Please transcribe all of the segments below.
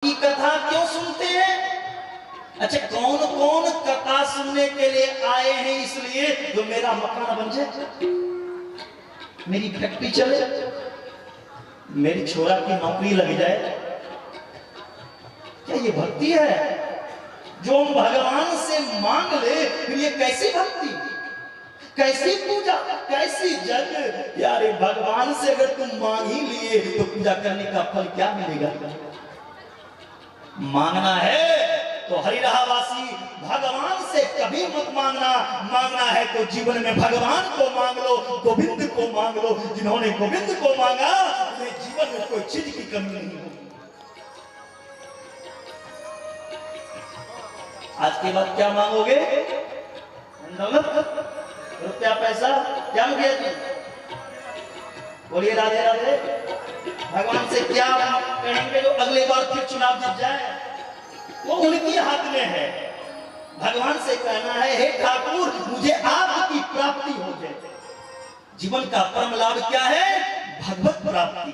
की कथा क्यों सुनते हैं? अच्छा, कौन कौन कथा सुनने के लिए आए हैं? इसलिए जो मेरा मकान बन जाए, मेरी फैक्ट्री चले, मेरी छोरा की नौकरी लग जाए। क्या ये भक्ति है? जो हम भगवान से मांग ले, फिर ये कैसी भक्ति, कैसी पूजा, कैसी जग? यार भगवान से अगर तुम मांग ही लिए तो पूजा करने का फल क्या मिलेगा? मांगना है तो हरिराहवासी भगवान से कभी मत मांगना। मांगना है तो जीवन में भगवान को मांग लो, गोविंद को मांग लो। जिन्होंने गोविंद को मांगा उन्हें जीवन में कोई चीज की कमी नहीं होगी। आज के बाद क्या मांगोगे? दौलत, रुपया, पैसा? क्या मुझे बोलिए राधे राधे। भगवान से क्या कहेंगे जो अगले बार फिर चुनाव जीत जाए? वो उनकी हाथ में है। भगवान से कहना है, हे ठाकुर मुझे आपकी प्राप्ति हो जाए। जीवन का परम लाभ क्या है? भगवत प्राप्ति।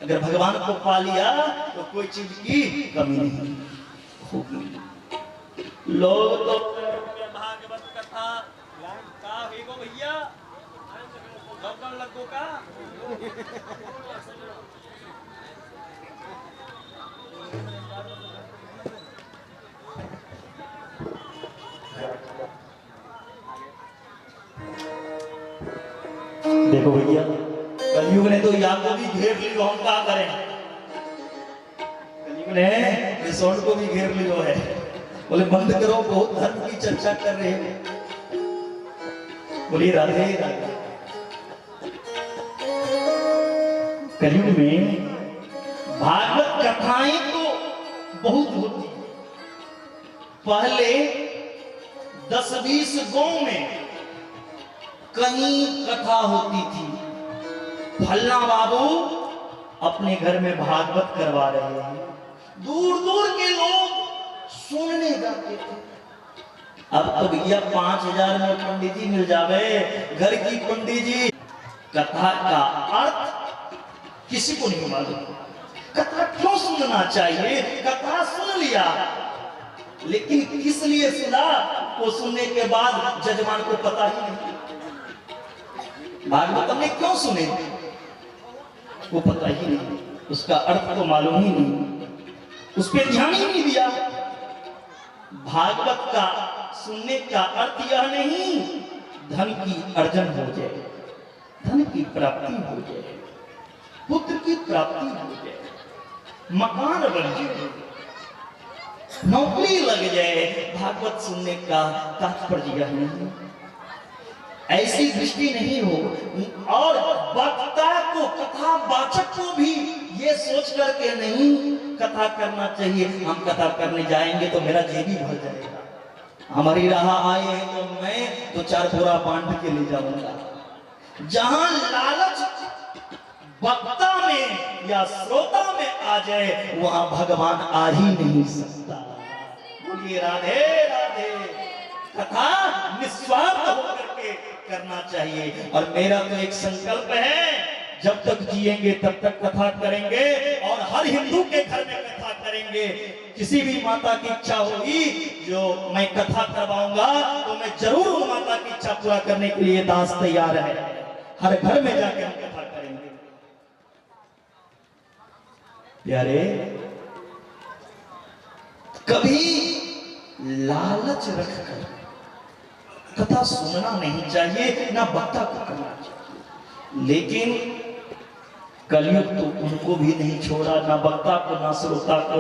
अगर भगवान को पा लिया तो कोई चीज की कमी नहीं होगी। लोग तो भागवत कथा का भैया लगो का देखो भैया, कलयुग ने तो याको भी घेर लियो, हम क्या करें? कलयुग ने रिसोर्ट को भी घेर लियो है। बोले बंद करो, बहुत धर्म की चर्चा कर रहे हैं। बोलिए राधे राधे। कलयुग में भागवत कथाएं तो बहुत होती है। पहले 10-20 गांव में कहीं कथा होती थी। फलना बाबू अपने घर में भागवत करवा रहे हैं, दूर दूर के लोग सुनने जाते थे। अब तो भैया 5000 में पंडित जी मिल जावे, घर की पंडित जी। कथा का अर्थ किसी को नहीं मालूम। कथा क्यों सुनना चाहिए? कथा सुन लिया, लेकिन किस लिए सुना वो सुनने के बाद जजमान को पता ही नहीं। भागवत हमने क्यों सुने वो पता ही नहीं, उसका अर्थ तो मालूम ही नहीं, उस पर ध्यान ही नहीं दिया। भागवत का सुनने का अर्थ यह नहीं धन की अर्जन हो जाए, धन की प्राप्ति हो जाए, पुत्र की प्राप्ति हो जाए, मकान बन जाए, नौकरी लग जाए। भागवत सुनने का तात्पर्य यह नहीं, ऐसी दृष्टि नहीं हो। और वक्ता को, कथा वाचक को भी ये सोच करके नहीं कथा करना चाहिए, हम कथा करने जाएंगे तो मेरा जेबी भर जाएगा। हमारी राह आए हैं तो मैं 2-4 बोरा बांध के ले जाऊंगा। जहां लालच वक्ता में या श्रोता में आ जाए, वहां भगवान आ ही नहीं सकता। बोलिए राधे राधे। कथा निस्वार्थ होकर के करना चाहिए। और मेरा तो एक संकल्प है, जब तक जिएंगे तब तक कथा करेंगे, और हर हिंदू के घर में कथा करेंगे। किसी भी माता की इच्छा होगी जो मैं कथा करवाऊंगा, तो मैं जरूर उन माता की इच्छा पूरा करने के लिए दास तैयार है। हर घर में जाकर हम कथा करेंगे। प्यारे, कभी लालच रखकर कथा सुनना नहीं चाहिए, ना वक्ता को करना चाहिए। लेकिन कलयुग तो उनको भी नहीं छोड़ा, ना वक्ता को ना श्रोता को।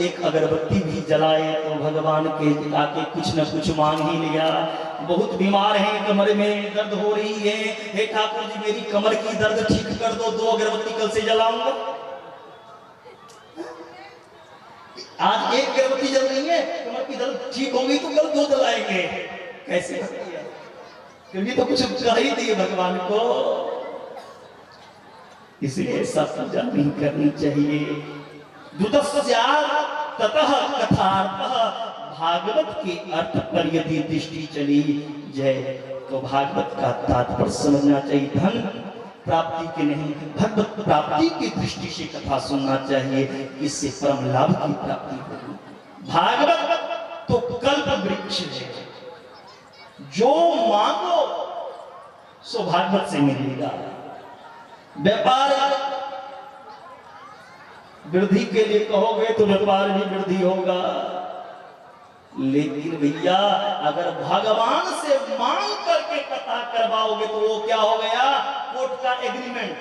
एक अगरबत्ती भी जलाए तो भगवान के आके कुछ न कुछ मांग ही लिया। बहुत बीमार हैं, कमर में दर्द हो रही है, हे ठाकुर जी मेरी कमर की दर्द ठीक कर दो, 2 अगरबत्ती कल से जलाऊंगा। आज एक अगरबत्ती जल रही है, कमर की दर्द ठीक होगी तो कल 2 जलाएंगे। कैसे? क्योंकि तो कुछ कह ही दिए भगवान को। इसलिए ऐसा पूजा नहीं करनी चाहिए। ततः कथार्थः, भागवत के अर्थ पर यदि दृष्टि चली जाए तो भागवत का तात्पर्य समझना चाहिए। धन प्राप्ति के नहीं, भगवत प्राप्ति की दृष्टि से कथा सुनना चाहिए। इससे परम लाभ की प्राप्ति होगी। भागवत तो कल्प वृक्ष है, जो मांगो सो भागवत से मिलेगा। व्यापार वृद्धि के लिए कहोगे तो व्यापार भी वृद्धि होगा, लेकिन भैया अगर भगवान से मांग करके कथा करवाओगे तो वो क्या हो गया? कोर्ट का एग्रीमेंट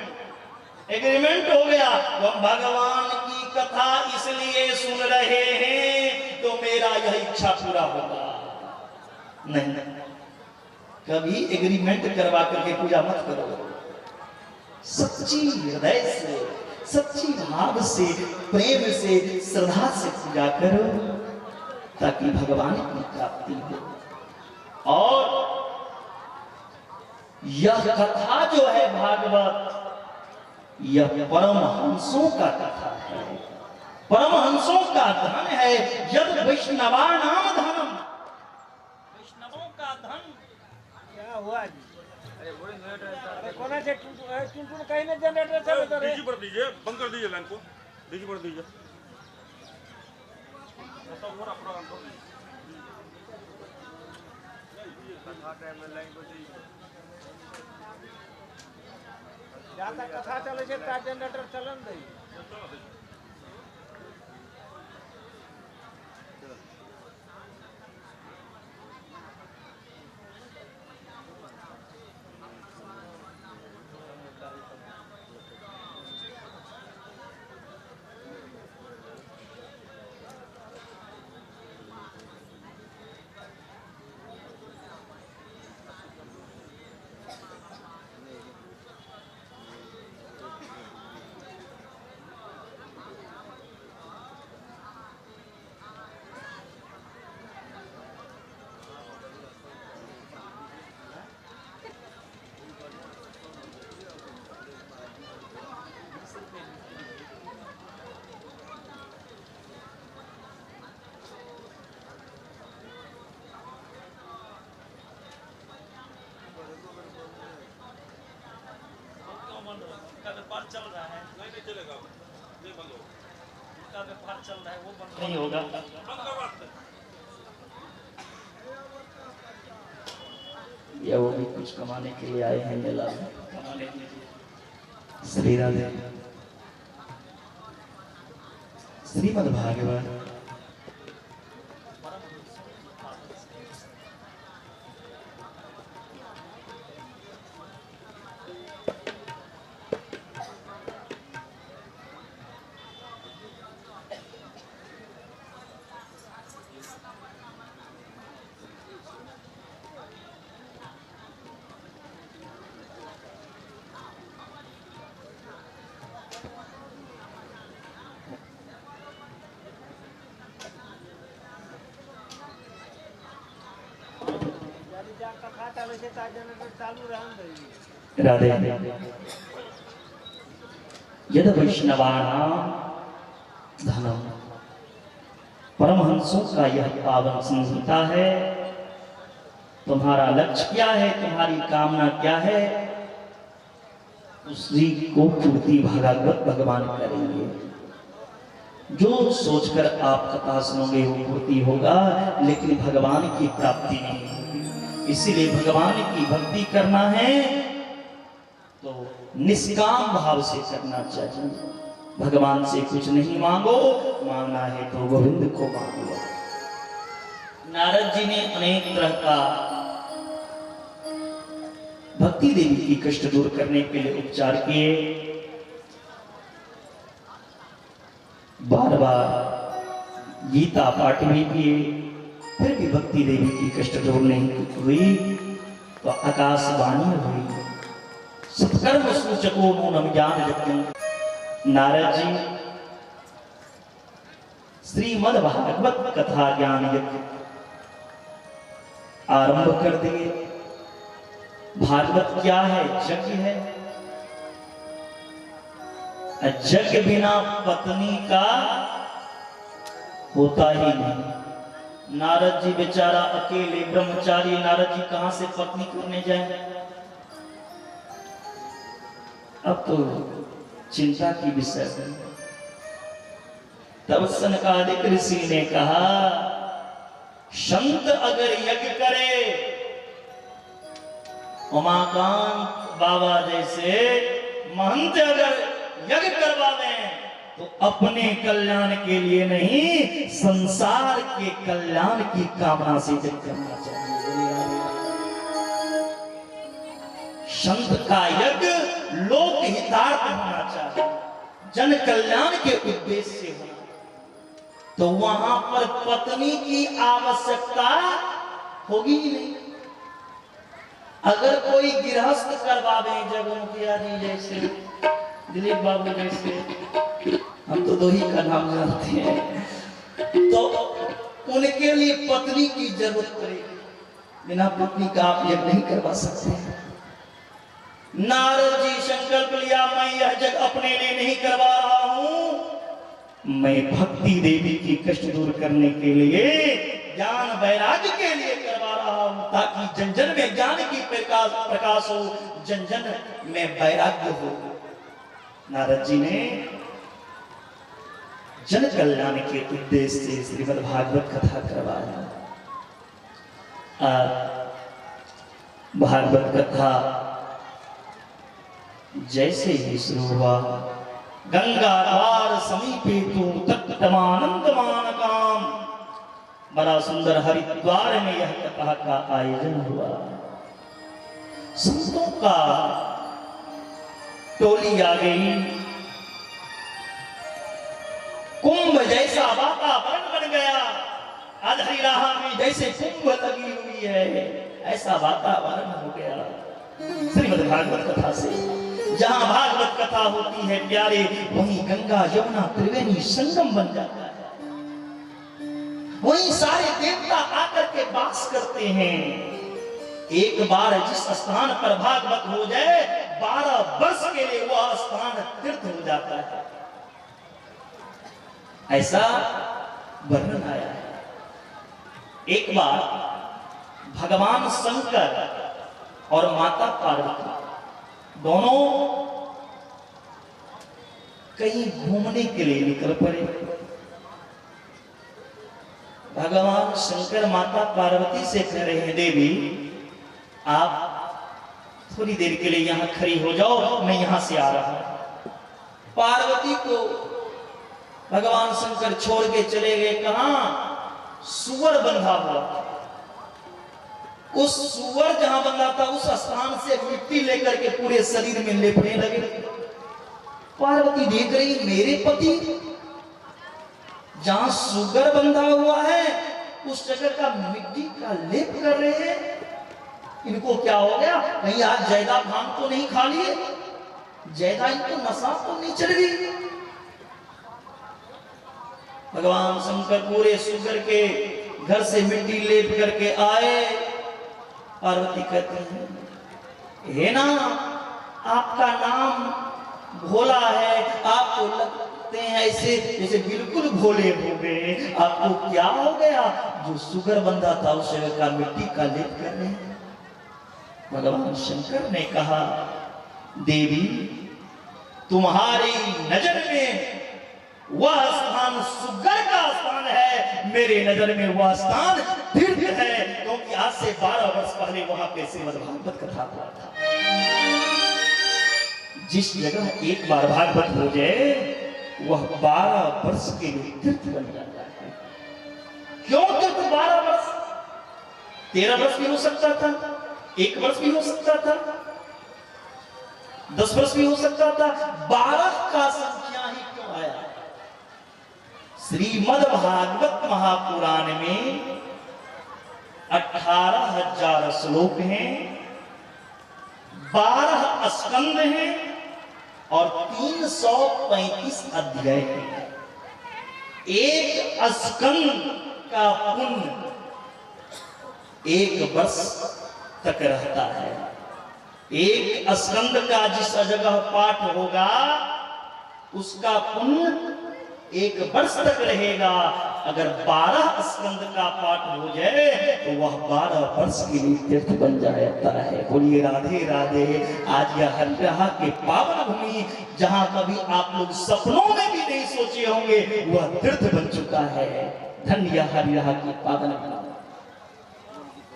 हो गया। तो हम भगवान की कथा इसलिए सुन रहे हैं तो मेरा यह इच्छा पूरा होगा। नहीं, कभी एग्रीमेंट करवा करके पूजा मत करो। सच्ची हृदय से, सच्ची भाव से, प्रेम से, श्रद्धा से पूजा करो ताकि भगवान की प्राप्ति हो। और यह कथा जो है भागवत, यह परमहंसों का कथा है, परमहंसों का धन है। यद वैष्णवानाम धनम, वैष्णवों का धन। क्या हुआ जी? अरे कोना से टुन कहीं ना जनरेटर चल तो रे। डीजी पर दीजिए, बंद कर दीजिए लाइन को, डीजी पर दीजिए। ऐसा हो रहा प्रोग्राम तो कथा टाइम में लाइन को दीजिए। ज्यादा कथा चले छे ता जनरेटर चलन दई। व्यापार चल रहा है, नहीं चलेगा, नहीं बंद हो। उसका व्यापार चल रहा है वो बंद नहीं होगा। बंद करवा दे। या वो भी कुछ कमाने के लिए आए हैं मेला में, कमाने के लिए। श्री राधे। श्रीमद् भागवत कथा चले छे ता जनरेटर चालू रहन दई। राधे। यद वैष्णवानां धनम, परमहंसों का यह पावन संहिता है। तुम्हारा लक्ष्य क्या है, तुम्हारी कामना क्या है, उसी को पूर्ति भागवत भगवान करेंगे। जो सोचकर आप कथा सुनोगे वो पूर्ति होगा, लेकिन भगवान की प्राप्ति नहीं होगी। इसीलिए भगवान की भक्ति करना है तो निष्काम भाव से करना चाहिए। भगवान से कुछ नहीं मांगो, मांगना है तो गोविंद को मांगो। नारद जी ने अनेक तरह का भक्ति देवी की कष्ट दूर करने के लिए उपचार किए। बार बार गीता पाठ भी किए, फिर भी भक्ति देवी की कष्ट दूर नहीं हुई। तो आकाशवाणी हुई, सत्कर्म सूचको नूनम ज्ञान यज्ञ। नारद जी श्रीमद् भागवत कथा ज्ञान यज्ञ आरंभ कर दिए। भागवत क्या है? यज्ञ है। यज्ञ बिना पत्नी का होता ही नहीं। नारद जी बेचारा अकेले ब्रह्मचारी, नारद जी कहां से पत्नी करने जाए? अब तो चिंता की विषय है। तब सनकादिक ऋषि ने कहा, संत अगर यज्ञ करे, उमाकांत बाबा जैसे महंत अगर यज्ञ करवावे तो अपने कल्याण के लिए नहीं, संसार के कल्याण की कामना से यज्ञ करना चाहिए। संत का यज्ञ लोक हितार्थ होना चाहिए, जन कल्याण के उद्देश्य से होना। तो वहां पर पत्नी की आवश्यकता होगी ही नहीं। अगर कोई गृहस्थ करवावे जगहों की आदि जैसे दिलीप बाबू जैसे, हम तो दो ही का नाम जानते हैं, तो उनके लिए पत्नी की जरूरत पड़ेगी। बिना पत्नी का आप यज्ञ नहीं करवा सकते। नारद जी संकल्प लिया, मैं यह जग अपने लिए नहीं करवा रहा हूं, मैं भक्ति देवी की कष्ट दूर करने के लिए, ज्ञान वैराग्य के लिए करवा रहा हूं, ताकि जन जन में ज्ञान की प्रकाश हो, जन जन में वैराग्य हो। नारद जी ने जन कल्याण के उद्देश्य से श्रीमद् भागवत कथा करवाया। भागवत कथा जैसे ही शुरू हुआ, गंगा द्वार समीपे तो तत्तमानंद मानकाम, बड़ा सुंदर हरिद्वार में यह कथा का आयोजन हुआ। संतों का टोली आ गई, कुंभ जैसा वातावरण बन गया। अधरी राह में जैसे कुंभ लगी हुई है, ऐसा वातावरण हो गया श्रीमद् भागवत कथा से। जहां भागवत कथा होती है प्यारे, वहीं गंगा यमुना त्रिवेणी संगम बन जाता है। वहीं सारे देवता आकर के वास करते हैं। एक बार जिस स्थान पर भागवत हो जाए, 12 वर्ष के लिए वह स्थान तीर्थ हो जाता है, ऐसा वर्णन आया है। एक बार भगवान शंकर और माता पार्वती दोनों कहीं घूमने के लिए निकल पड़े। भगवान शंकर माता पार्वती से कह रहे हैं, देवी आप थोड़ी देर के लिए यहां खड़ी हो जाओ, मैं यहां से आ रहा हूं। पार्वती को भगवान शंकर छोड़ के चले गए। कहां? सुअर बंधा हुआ। उस सुअर जहां बंधा था, उस स्थान से मिट्टी लेकर के पूरे शरीर में लेपने लगे। पार्वती देख रही, मेरे पति जहां सुअर बंधा हुआ है, उस जगह का मिट्टी का लेप कर रहे हैं। इनको क्या हो गया? कहीं आज ज्यादा भांग तो नहीं खा लिए? ज्यादा इनको नशा तो नहीं चढ़ गई? भगवान शंकर पूरे सुअर के घर से मिट्टी लेप करके आए। पार्वती कहती है, हे ना, आपका नाम भोला है, आप तो लगते हैं ऐसे जैसे बिल्कुल भोले हो गए। आपको क्या हो गया? जो सुगर बंधा था उस जगह का मिट्टी का लेप कर रहे हैं। भगवान शंकर ने कहा, देवी तुम्हारी नजर में वह स्थान सुगर का स्थान है, मेरे नजर में वह स्थान तीर्थ है, क्योंकि आज से 12 वर्ष पहले वहां पे श्रीमद् भागवत कथा हुआ था। जिस जगह एक बार भागवत हो जाए, वह 12 वर्ष के लिए तीर्थ बन जाता है। क्यों तीर्थ 12 वर्ष? 13 वर्ष भी हो सकता था, 1 वर्ष भी हो सकता था, 10 वर्ष भी हो सकता था। 12 का संख्या ही क्यों आया? श्रीमद् भागवत महापुराण में 18,000 श्लोक हैं, 12 स्कंद हैं और 335 अध्याय हैं। एक स्कंद का पुण्य 1 वर्ष तक रहता है। एक स्कंद का जिस जगह पाठ होगा, उसका पुण्य 1 वर्ष तक रहेगा। अगर 12 स्कंद का पाठ हो जाए तो वह 12 वर्ष के लिए तीर्थ बन जाता है। बोलिए राधे राधे। आज यह हरिराह के पावन भूमि, जहां कभी आप लोग सपनों में भी नहीं सोचे होंगे, वह तीर्थ बन चुका है। धन्य हरिराह की पावन भूमि।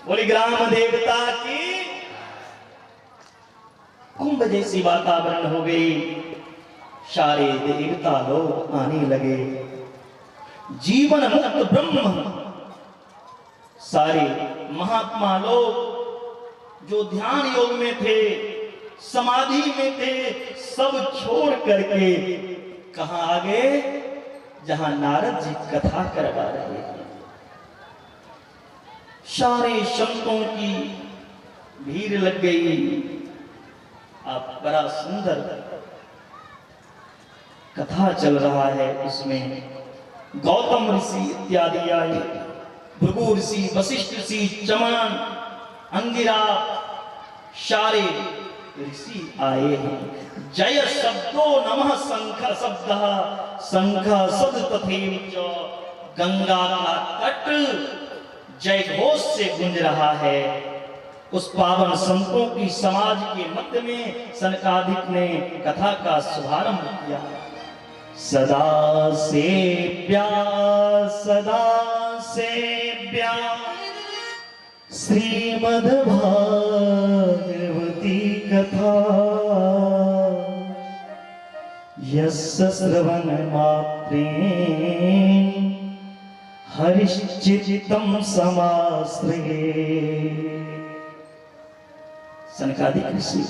बोली ग्राम देवता की। कुंभ जैसी वातावरण हो गई, सारे देवता लोग आने लगे। जीवन मुक्त ब्रह्म, सारे महात्मा लोग जो ध्यान योग में थे, समाधि में थे, सब छोड़ करके कहां आ गए? जहां नारद जी कथा करवा रहे हैं। सारे संतों की भीड़ लग गई। अब बड़ा सुंदर कथा चल रहा है। उसमें गौतम ऋषि इत्यादि आए, भृगु ऋषि, वशिष्ठ ऋषि, चमन, अंगिरा, सारे ऋषि आए हैं। जय शब्दो नमः शंख शब्द, शंख शब्द तथेव च। गंगा का तट जय घोष से गूंज रहा है। उस पावन संतों की समाज के मध्य में सनकादिक ने कथा का शुभारंभ किया। सदा से प्यार, सदा से प्यार, श्रीमद् भागवती कथा, यस्य श्रवण मात्रेण हरिश्चित्तं समाश्रये। सनकादिक ऋषि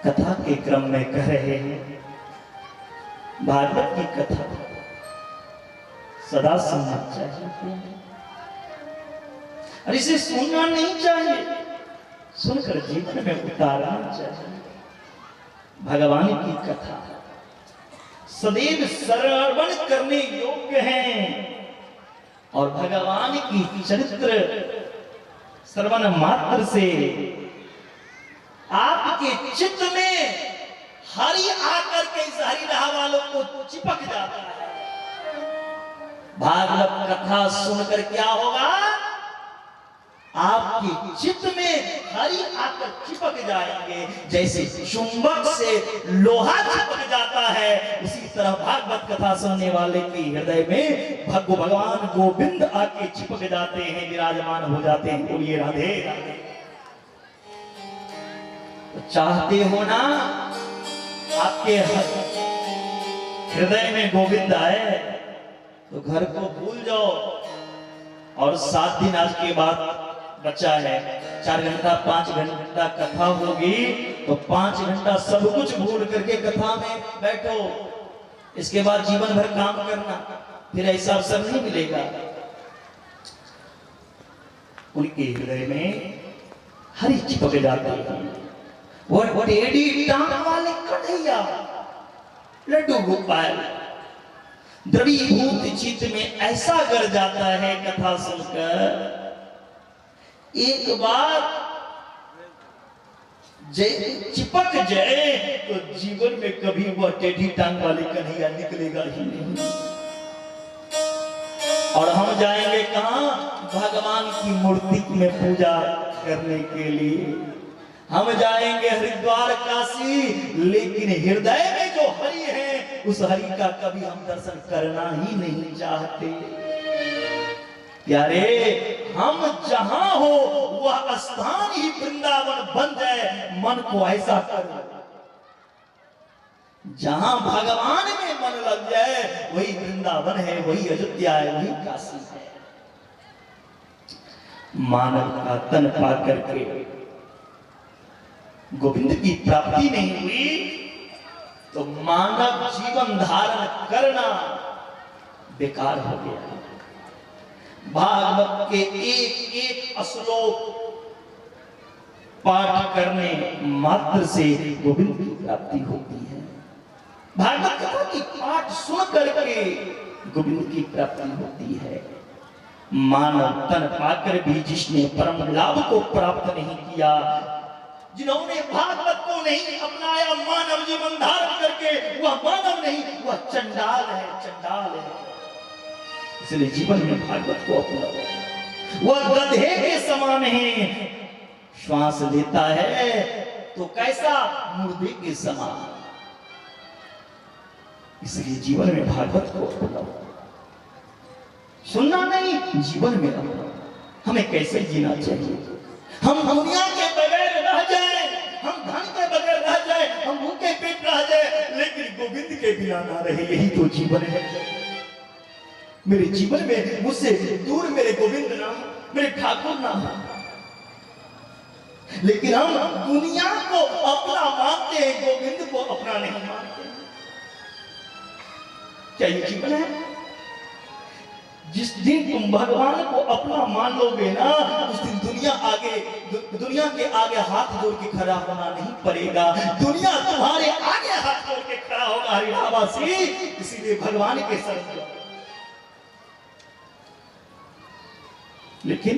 कथा के क्रम में कह रहे हैं, भागवत की कथा सदा सुनना चाहिए और इसे सुनना नहीं चाहिए, सुनकर जीवन में उतारना चाहिए। भगवान की कथा सदैव श्रवण करने योग्य हैं और भगवान की चरित्र श्रवण मात्र से आपके चित्त में हरि आकर के इस हरिराह वालों को चिपक जाता है। भागवत कथा सुनकर क्या होगा? आपके चित्त में हरि आकर चिपक जाएंगे। जैसे चुंबक से लोहा चिपक जाता है, उसी तरह भागवत कथा सुनने वाले के हृदय में भगवान गोविंद आके चिपक जाते हैं, विराजमान हो जाते हैं। बोलिए राधे राधे। तो चाहते हो ना आपके हृदय में गोविंद आए, तो घर को भूल जाओ और 7 दिन आज के बाद बचा है। 4 घंटा 5 घंटा कथा होगी तो 5 घंटा सब कुछ भूल करके कथा में बैठो। इसके बाद जीवन भर काम करना, फिर ऐसा अवसर नहीं मिलेगा। उनके हृदय में हरि चिपक जाते हैं। वो टेढ़ी टांग वाले कन्हैया, लड्डू गोपाल द्रवीभूत चित्त में ऐसा कर जाता है कथा सुनकर। एक बार चिपक जाए तो जीवन में कभी वह टेढ़ी टांग वाली कन्हैया निकलेगा ही नहीं। और हम जाएंगे कहां? भगवान की मूर्ति में पूजा करने के लिए हम जाएंगे हरिद्वार, काशी, लेकिन हृदय में जो हरि है उस हरि का कभी हम दर्शन करना ही नहीं चाहते। प्यारे, हम जहां हो वह स्थान ही वृंदावन बन जाए। मन को ऐसा करो, जहां भगवान में मन लग जाए वही वृंदावन है, वही अयोध्या है, वही काशी है। मानव का तन पा करके गोविंद की प्राप्ति नहीं हुई तो मानव जीवन धारण करना बेकार हो गया। भागवत के एक एक श्लोक पाठ करने मात्र से गोविंद की प्राप्ति होती है। भागवत कथा की पाठ सुन करके गोविंद की प्राप्ति होती है। मानव तन पाकर भी जिसने परम लाभ को प्राप्त नहीं किया, जिन्होंने भागवत को नहीं अपनाया, मानव जीवन धारण करके, वह मानव नहीं, वह चंडाल है, चंडाल है। इसलिए जीवन में भागवत को अपनाओ। वह गधे के समान है, श्वास लेता है तो कैसा, मुर्दे के समान। इसलिए जीवन में भागवत को अपनाओ। सुनना नहीं, जीवन में अपनाओ। हमें कैसे जीना चाहिए? हम दुनिया के बगैर रह जाए, हम धन के बगैर रह जाए, हम भूखे पेट रह जाए, लेकिन गोविंद के बिना ना रहे, यही तो जीवन है। मेरे जीवन में मुझसे दूर मेरे गोविंद ना, मेरे ठाकुर ना, लेकिन हम दुनिया को अपना मानते हैं, गोविंद को अपना नहीं मानते। क्या ये जीवन है? जिस दिन तुम भगवान को अपना मान लोगे ना, उस दिन दुनिया के आगे हाथ जोड़ के खड़ा होना नहीं पड़ेगा। दुनिया तुम्हारे आगे हाथ जोड़ के खड़ा होगा, हरिवासी। इसीलिए भगवान के शरण। लेकिन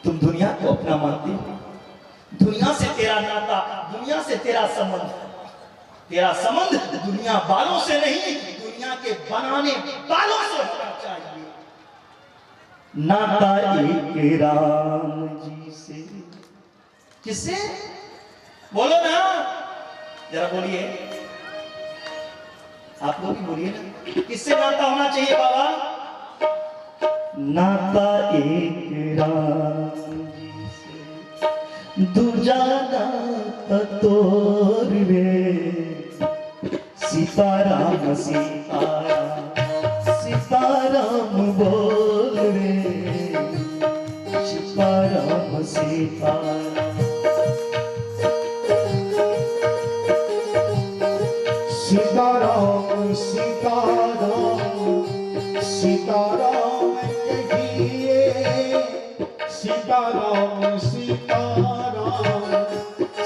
तुम दुनिया को अपना मानते हो, दुनिया से तेरा नाता, दुनिया से तेरा संबंध दुनिया वालों से नहीं, दुनिया के बनाने वालों से होना चाहिए। नाता एक राम जी से, किससे? बोलो ना, जरा बोलिए, आप लोग भी बोलिए ना, किससे नाता होना चाहिए बाबा? नाता एक राम जी से, दूजा नाता तोर रे, सीताराम सीताराम सीताराम बोल रे, सीताराम सीताराम। सीताराम सीताराम सीताराम कहिए, सीताराम सीताराम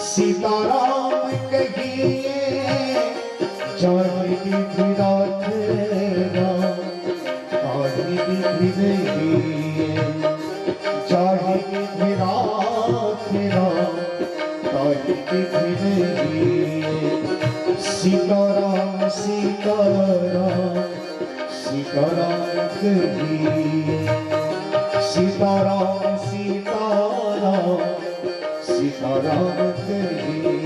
सीताराम कहिए, चाहे विराट राम चाहे विरही, चाहे विराट राम चाहे विरही। सीताराम सीताराम सीताराम कहिए, सीताराम सीताराम सीताराम कहिए।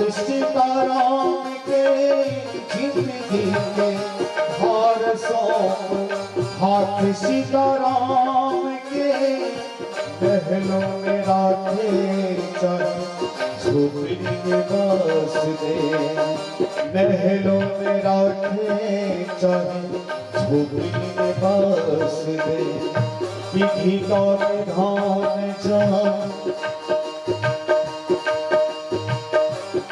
सीताराम के जिंदगी के भार सौंप हाथ, सीताराम के महलों में राधे चल, झोपड़ी में बस दे, महलों में राधे चल, झोपड़ी में बस दे। विधि का विधान जान,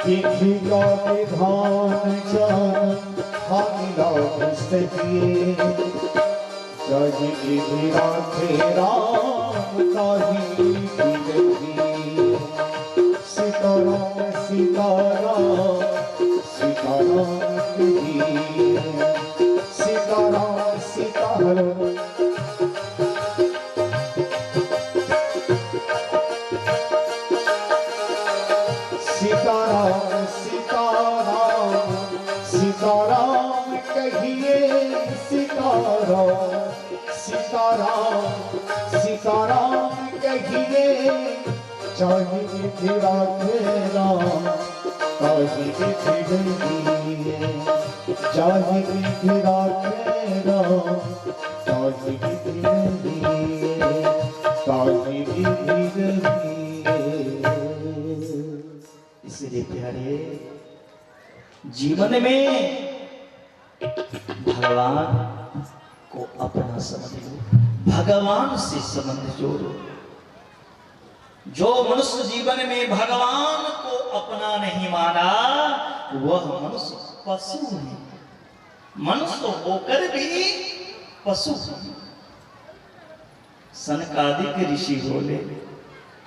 विधि का विधान जान, हामिला सहिए, चाहे विधि राधे राम ताही विधि। सीताराम सीताराम सीताराम कहिए, सीताराम सीताराम। सीताराम सीताराम सीताराम कहिए, सीताराम सीताराम सीताराम कहिए, चाहे विधि राधे राम ताही विधि, चाहे विधि राधे राम ताही विधि, ताही विधि। इसलिए प्यारे, जीवन में भगवान को अपना समझ लो, भगवान से संबंध जोड़ो। जो मनुष्य जीवन में भगवान को अपना नहीं माना, वह मनुष्य पशु हैं, मनुष्य होकर भी पशु हैं। सनकादिक ऋषि बोले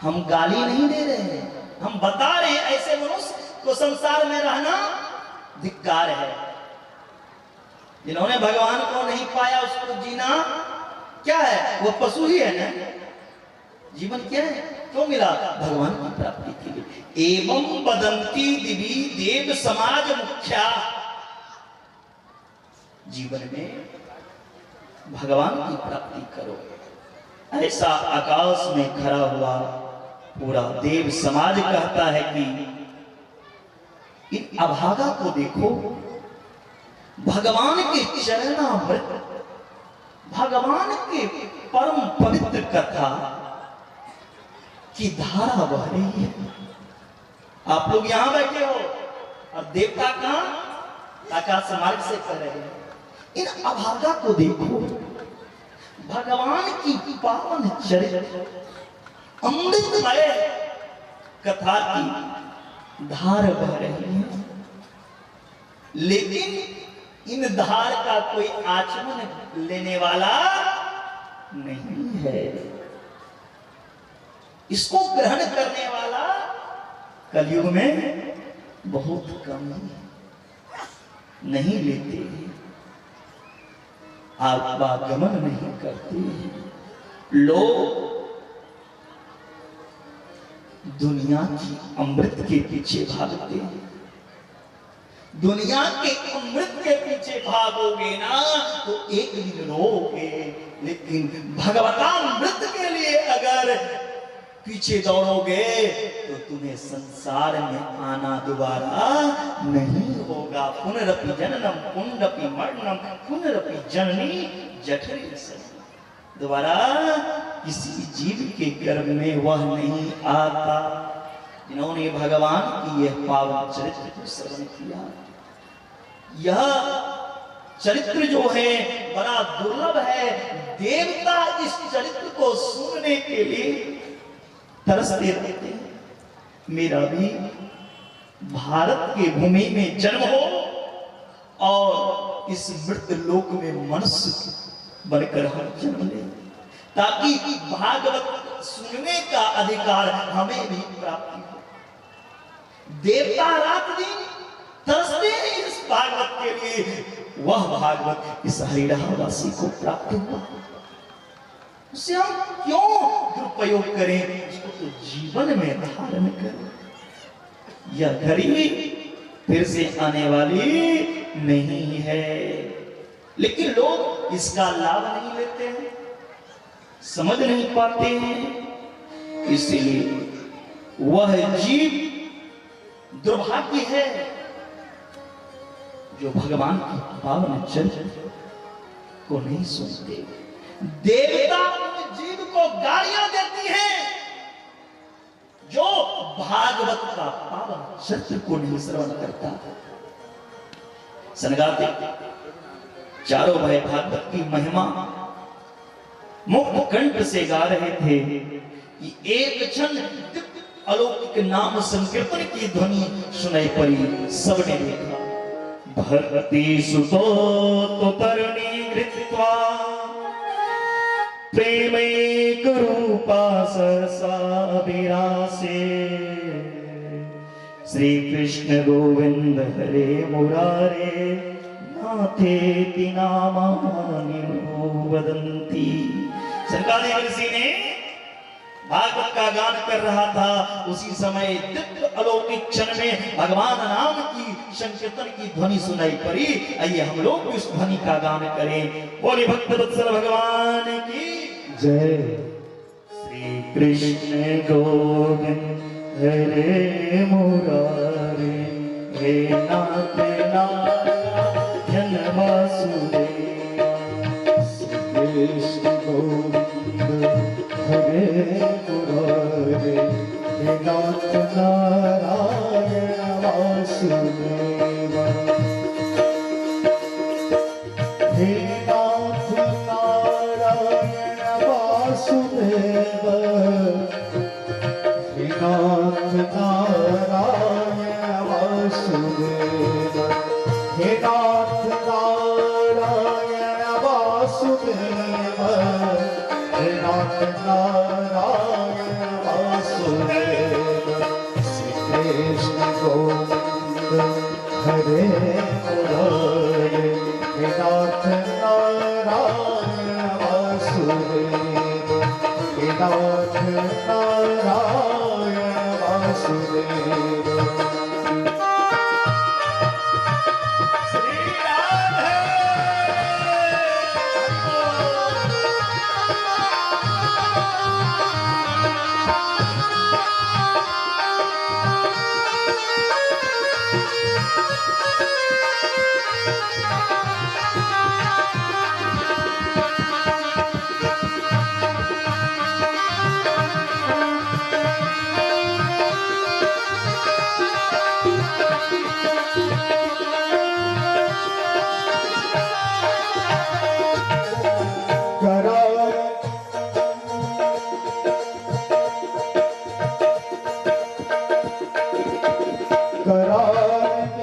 हम गाली नहीं दे रहे हैं, हम बता रहे हैं ऐसे मनुष्य को संसार में रहना धिक्कार है। जिन्होंने भगवान को नहीं पाया उसको जीना क्या है, वो पशु ही है ना। जीवन क्या है, क्यों मिला, भगवान की प्राप्ति के लिए। एवं बदंती दिवी देव समाज मुख्या, जीवन में भगवान की प्राप्ति करो। ऐसा आकाश में खड़ा हुआ पूरा देव समाज कहता है कि इन अभागा को देखो, भगवान के चरणामृत, भगवान के परम पवित्र कथा की धारा बह रही है। आप लोग यहां बैठे हो और देवता कहां आकाश मार्ग से कह रहे हैं। इन अभागा को देखो, भगवान की पावन चरित्र अमृतमय कथा की धार बह रही है, लेकिन इन धार का कोई आचमन लेने वाला नहीं है। इसको ग्रहण करने वाला कलयुग में बहुत कम है, नहीं लेते हैं, आवागमन नहीं करते हैं। लोग दुनिया की अमृत के पीछे भागते हैं। दुनिया के अमृत के पीछे भागोगे ना तो एक दिन रोगे, लेकिन भगवतामृत के लिए अगर पीछे दौड़ोगे तो तुम्हें संसार में आना दोबारा नहीं होगा। पुनरपि जननम पुनरपि मरणम पुनरपि जननी जठरी सनी, दोबारा किसी जीव के गर्भ में वह नहीं आता। जिन्होंने भगवान की यह पावन चरित्र को श्रवण किया, यह चरित्र जो है बड़ा दुर्लभ है। देवता इस चरित्र को सुनने के लिए तरसते रहते हैं। मेरा भी भारत के भूमि में जन्म हो और इस मृत लोक में मनुष्य बनकर हम जन्म ले, ताकि भागवत सुनने का अधिकार हमें भी प्राप्ति हो। देवता रात दिन तरसते हैं इस भागवत के लिए, वह भागवत इस हरिरावासी को प्राप्त हुआ, उसे हम क्यों दुरुपयोग करें, उसको तो जीवन में धारण करें। यह घड़ी फिर से आने वाली नहीं है, लेकिन लोग इसका लाभ नहीं लेते हैं, समझ नहीं पाते हैं। इसलिए वह जीव दुर्भाग्य है जो भगवान की पावन चरित्र को नहीं सुनते। देवता उन जीव को गालियां देती हैं जो भागवत का पावन चरित्र को नहीं श्रवण करता। सनगाते चारों भाई भागवत की महिमा मुक्त कंठ से गा रहे थे कि एक क्षण अलौकिक नाम संकीर्तन की ध्वनि सुनाई पड़ी। सबने देखा, भक्ति सुतो तो तरणी कृत्वा प्रेमैक रूपा सरसा विरासे, श्री कृष्ण गोविंद हरे मुरारे नाथेति नामानि वदन्ति। सरकार ऋषि ने भागवत का गान कर रहा था, उसी समय दिव्य अलौकिक क्षण में भगवान नाम की संकीर्तन की ध्वनि सुनाई पड़ी। आइए हम लोग भी उस ध्वनि का गान करें। बोले भक्त वत्सल भगवान की जय। श्री कृष्ण गोविंद हरे मुरारे हे नाथ नारायण वासुदेव, श्री कृष्ण गोविंद हरे मुरारे हे नाथ नारायण वासुदेव, हे नाथ नारायण वासुदेव, हे नाथ नारायण वासुदेव, नारायण वासुदेव श्री कृष्ण गोविंद हरे मुरारे हे नाथ नारायण वासुदेव हे नाथ नारायण वासुदेव श्री राधे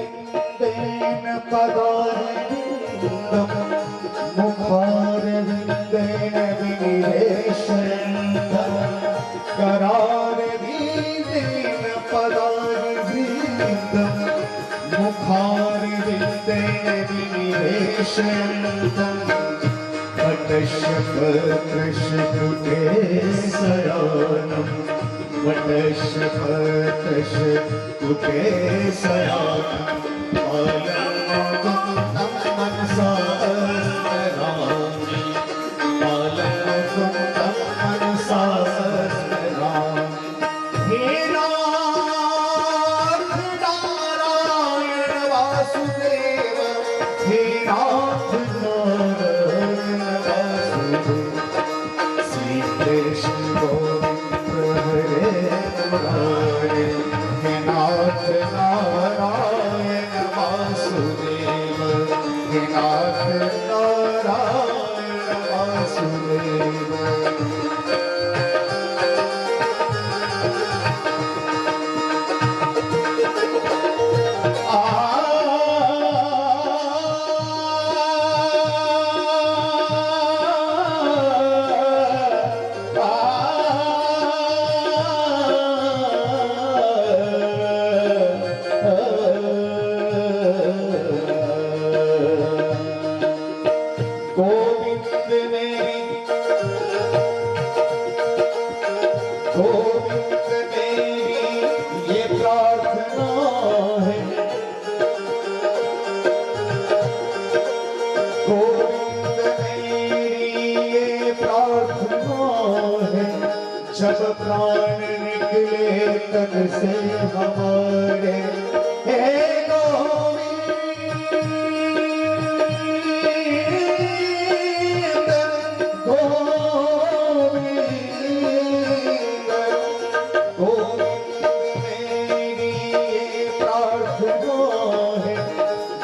करारविन्देन पदारविन्दं मुखारविन्देन विनिवेशयन्तः करारविन्देन पदारविन्दं मुखारविन्देन विनिवेशयन्तः पटशपत्रशतुके शयानम् वटशपत्रशतुके शयानम् पालमुकुन्दं मनसा स्मरामि पालमुकुन्दं मनसा स्मरामि हे नाथ नारायण वासुदेव हे नाथ नारायण वासुदेव श्री कृष्ण गोविंद हरे मुरारे हे नाथ नारायण वासुदेव हे नाथ नारायण वासुदेव गोविंद मेरी ये प्रार्थना है गोविंद मेरी ये प्रार्थना है जब प्राण निकले तन से हमारे हे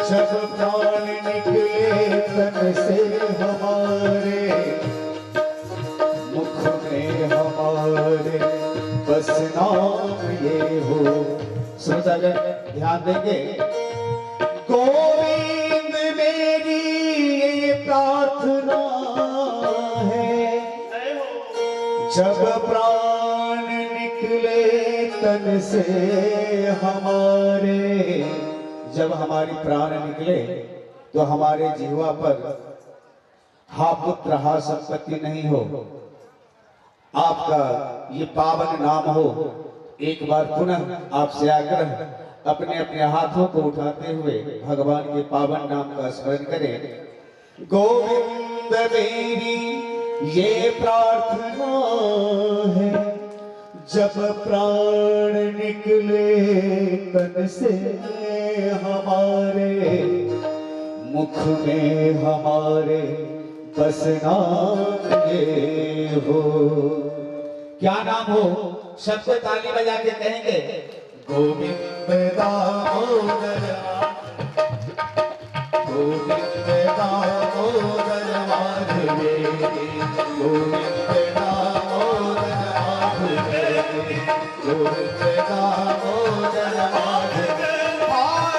जब प्राण निकले तन से हमारे मुख में हमारे बस नाम ये हो। श्रोतागण ध्यान देंगे गोविंद मेरी ये प्रार्थना है जब प्राण निकले तन से हमारे जब हमारी प्राण निकले तो हमारे जीवा पर हा पुत्र हा संपत्ति नहीं हो आपका ये पावन नाम हो। एक बार पुनः आपसे आग्रह अपने अपने हाथों को उठाते हुए भगवान के पावन नाम का स्मरण करें। गोविंद मेरी ये प्रार्थना है जब प्राण निकले तन से हमारे मुख में हमारे बस नाम ये हो। क्या नाम हो? सबको ताली बजा के कहेंगे गोविंद दामोदर गोविंद दामोदर माधवे गोविंद दामोदर माधवे गोविंद दामोदर माधवे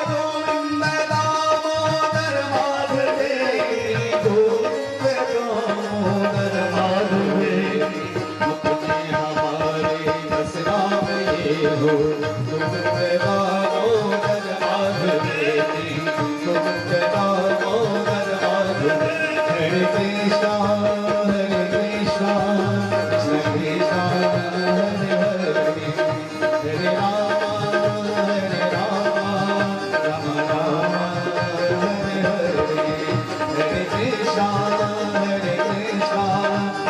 गोविंद दामोदर माधवे गोविंद दामोदर माधवे हो गोविंद दामोदर माधवेति गोविंद दामोदर माधवेति हरे कृष्णा कृष्ण कृष्ण हरे हरे हरे राम राम राम हरे हरे हरे कृष्ण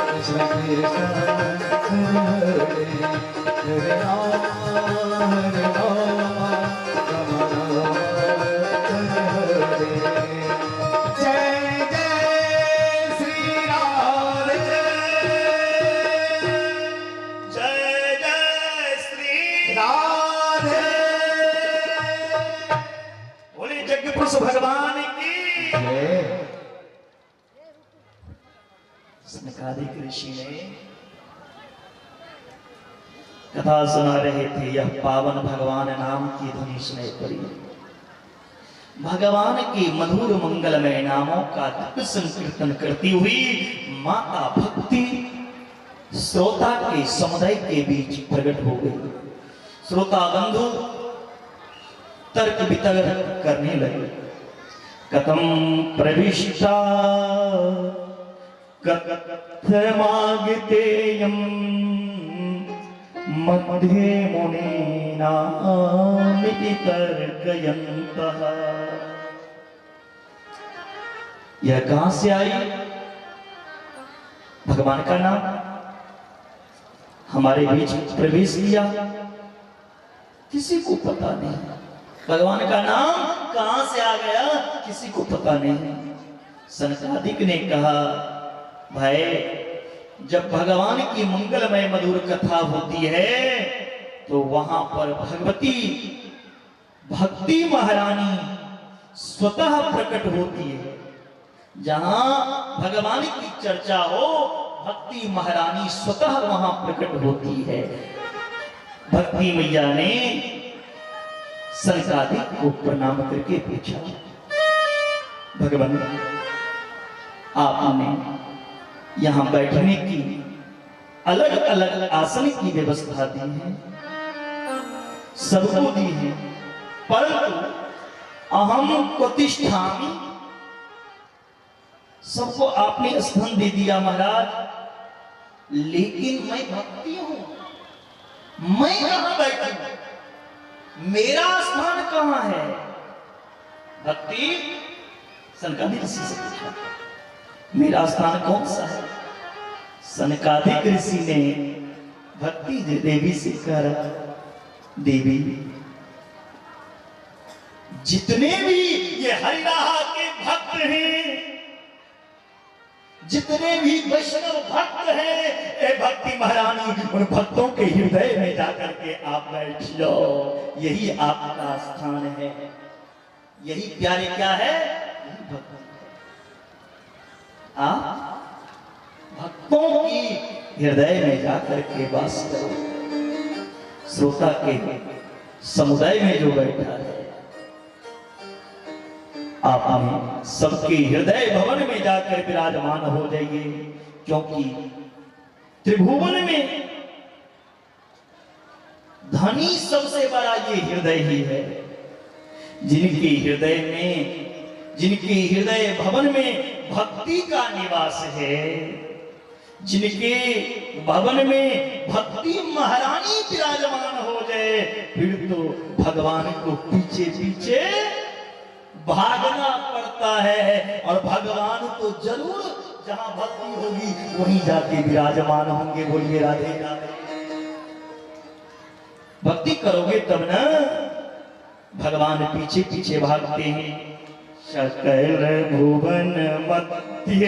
कृष्ण कृष्ण हरे हरे हरे राम राम राम हरे हरे जय जय श्री राधे जय जय श्री राधे बोले यज्ञ पुरुष भगवान की जय सनकादिक ऋषि ने कथा सुना रहे थे। यह पावन भगवान नाम की ध्वनि सुनाई पड़ी। भगवान के मधुर मंगलमय नामों का दिव्य संकीर्तन करती हुई माता भक्ति श्रोता के समुदाय के बीच प्रकट हो गई। श्रोता बंधु तर्क वितर्क करने लगे। कथम प्रविष्टा कथमागतेयं मध्ये मुनीनामिति तर्कयन्तः। यह कहां से आई? भगवान का नाम हमारे बीच प्रवेश किया, किसी को पता नहीं। भगवान का नाम कहां से आ गया किसी को पता नहीं। सनकादिक ने कहा, भाई जब भगवान की मंगलमय मधुर कथा होती है तो वहां पर भगवती भक्ति महारानी स्वतः प्रकट होती है। जहां भगवान की चर्चा हो भक्ति महारानी स्वतः वहां प्रकट होती है। भक्ति मैया ने सनकादिक को प्रणाम करके पूछा, भगवान आपने यहां बैठने की अलग अलग आसन की व्यवस्था दी है, सबको दी है, परंतु अहम प्रतिष्ठामी सबको आपने स्थान दे दिया महाराज, लेकिन मैं भक्ति हूं, मैं कहां बैठी हूं, मेरा स्थान कहां है? भक्ति सनकादिक ऋषि से पूछा, मेरा स्थान कौन सा है? सनकादिक ऋषि ने भक्ति देवी से कहा, देवी जितने भी ये हरिराह के भक्त हैं, जितने भी वैष्णव भक्त हैं, ए भक्ति महारानी उन भक्तों के हृदय में जाकर के आप बैठ जाओ, यही आपका स्थान है। यही प्यारे क्या है? यही भक्त भक्तों की हृदय में जाकर के वास करो। श्रोता के समुदाय में जो बैठा है, आप सबके हृदय भवन में जाकर विराजमान हो जाइए, क्योंकि त्रिभुवन में धनी सबसे बड़ा ये हृदय ही है। जिनके हृदय भवन में भक्ति का निवास है, जिनके भवन में भक्ति महारानी विराजमान हो जाए, फिर तो भगवान को पीछे पीछे भागना पड़ता है, और भगवान तो जरूर जहां भक्ति होगी वहीं जाके विराजमान होंगे। बोलिए राधे राधे। भक्ति करोगे तब ना भगवान पीछे पीछे भागते हैं। सकल भुवन मध्य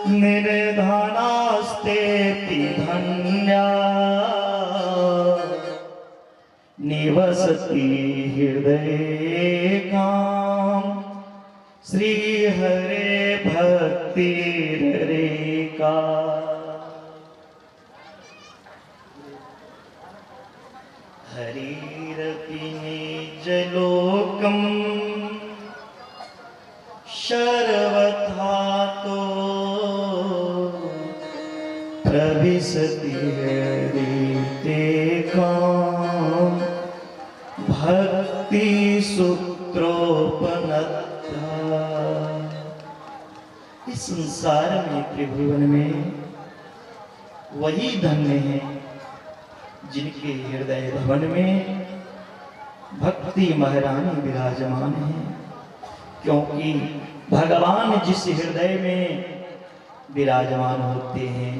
निर्धनास्ते धन्या निवसति हृदय काम श्री हरे भक्ति रेका। हरिरपि निजलोकं शर्वथा तो प्रविशति हृदय काम भक्ति सूत्रोपनता। इस संसार में त्रिभुवन में वही धन्य है जिनके हृदय भवन में भक्ति महारानी विराजमान है, क्योंकि भगवान जिस हृदय में विराजमान होते हैं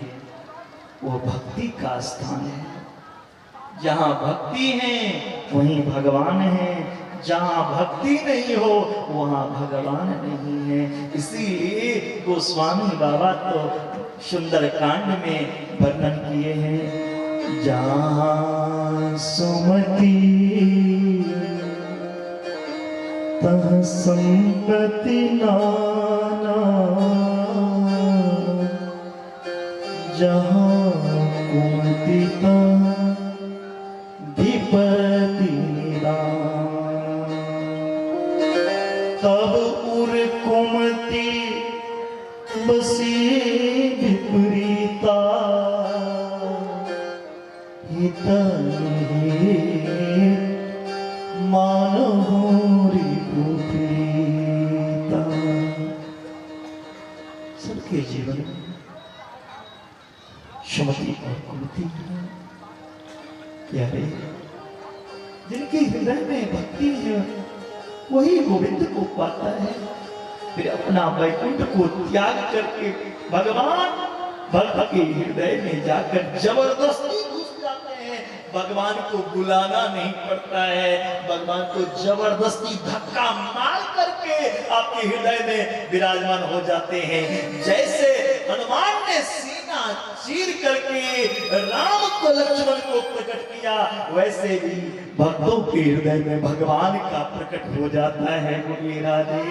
वो भक्ति का स्थान है। जहाँ भक्ति है वहीं भगवान है, जहाँ भक्ति नहीं हो वहाँ भगवान नहीं है। इसीलिए गोस्वामी बाबा तो सुंदरकांड में वर्णन किए हैं, जहाँ सुमति तह संपत्ति नाना, जहाँ कुमति तह विपत्ति निदान। तब उर कुमति बसी विपरीता, मानहोरी प्रीता। सबके जीवन में सुमति और कुमति प्यारे, जिनके हृदय में भक्ति है वही गोविंद को पाता है। फिर अपना वैकुंठ को त्याग करके भगवान भक्त के हृदय में जाकर जबरदस्ती घुस जाते हैं। भगवान को बुलाना नहीं पड़ता है, भगवान को जबरदस्ती धक्का मार करके आपके हृदय में विराजमान हो जाते हैं। जैसे हनुमान ने सीना चीर करके राम को लक्ष्मण को प्रकट किया, वैसे ही भक्तों के हृदय में भगवान का प्रकट हो जाता है। बोलिए राधे।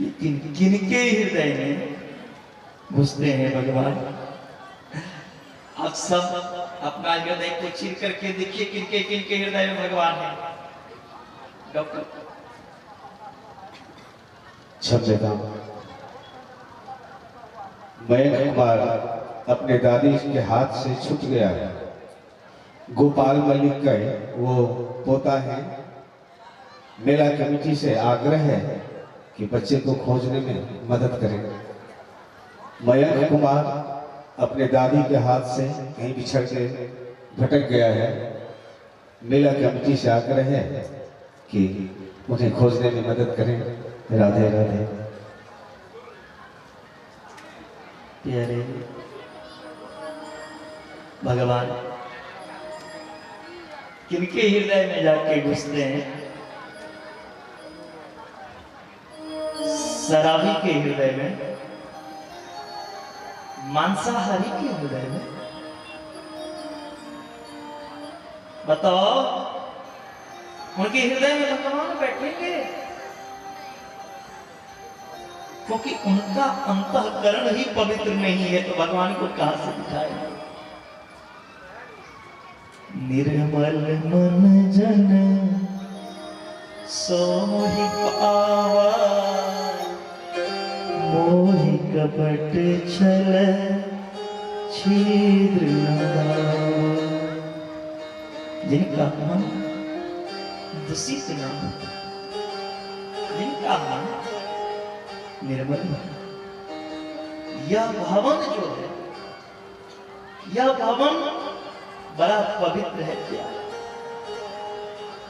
लेकिन किनके हृदय में घुसते हैं भगवान? आप सब अपना हृदय को चीर करके देखिए, किनके किनके हृदय में भगवान है। डॉक्टर क्षम्यताम, मयंक कुमार अपने दादी के हाथ से छूट गया है। गोपाल मलिक का वो पोता है। मेला कमेटी से आग्रह है कि बच्चे को खोजने में मदद करें। मयंक कुमार अपने दादी के हाथ से कहीं बिछड़ के भटक गया है। मेला कमेटी से आग्रह है कि उन्हें खोजने में मदद करें। राधे राधे। प्यारे भगवान किनके हृदय में जाके घुसते हैं? शराबी के हृदय में, मांसाहारी के हृदय में। बताओ, उनके हृदय में भगवान बैठेंगे? क्योंकि उनका अंतःकरण ही पवित्र नहीं है, तो भगवान को कहां से दिखाएगा? निर्मल मन जन सोहि पावा, मोहि कपट छल छिद्र न गावा। जिनका मन दूषित न हो, जिनका मन निर्मल है, यह भवन जो है, यह भवन बड़ा पवित्र है। प्यार,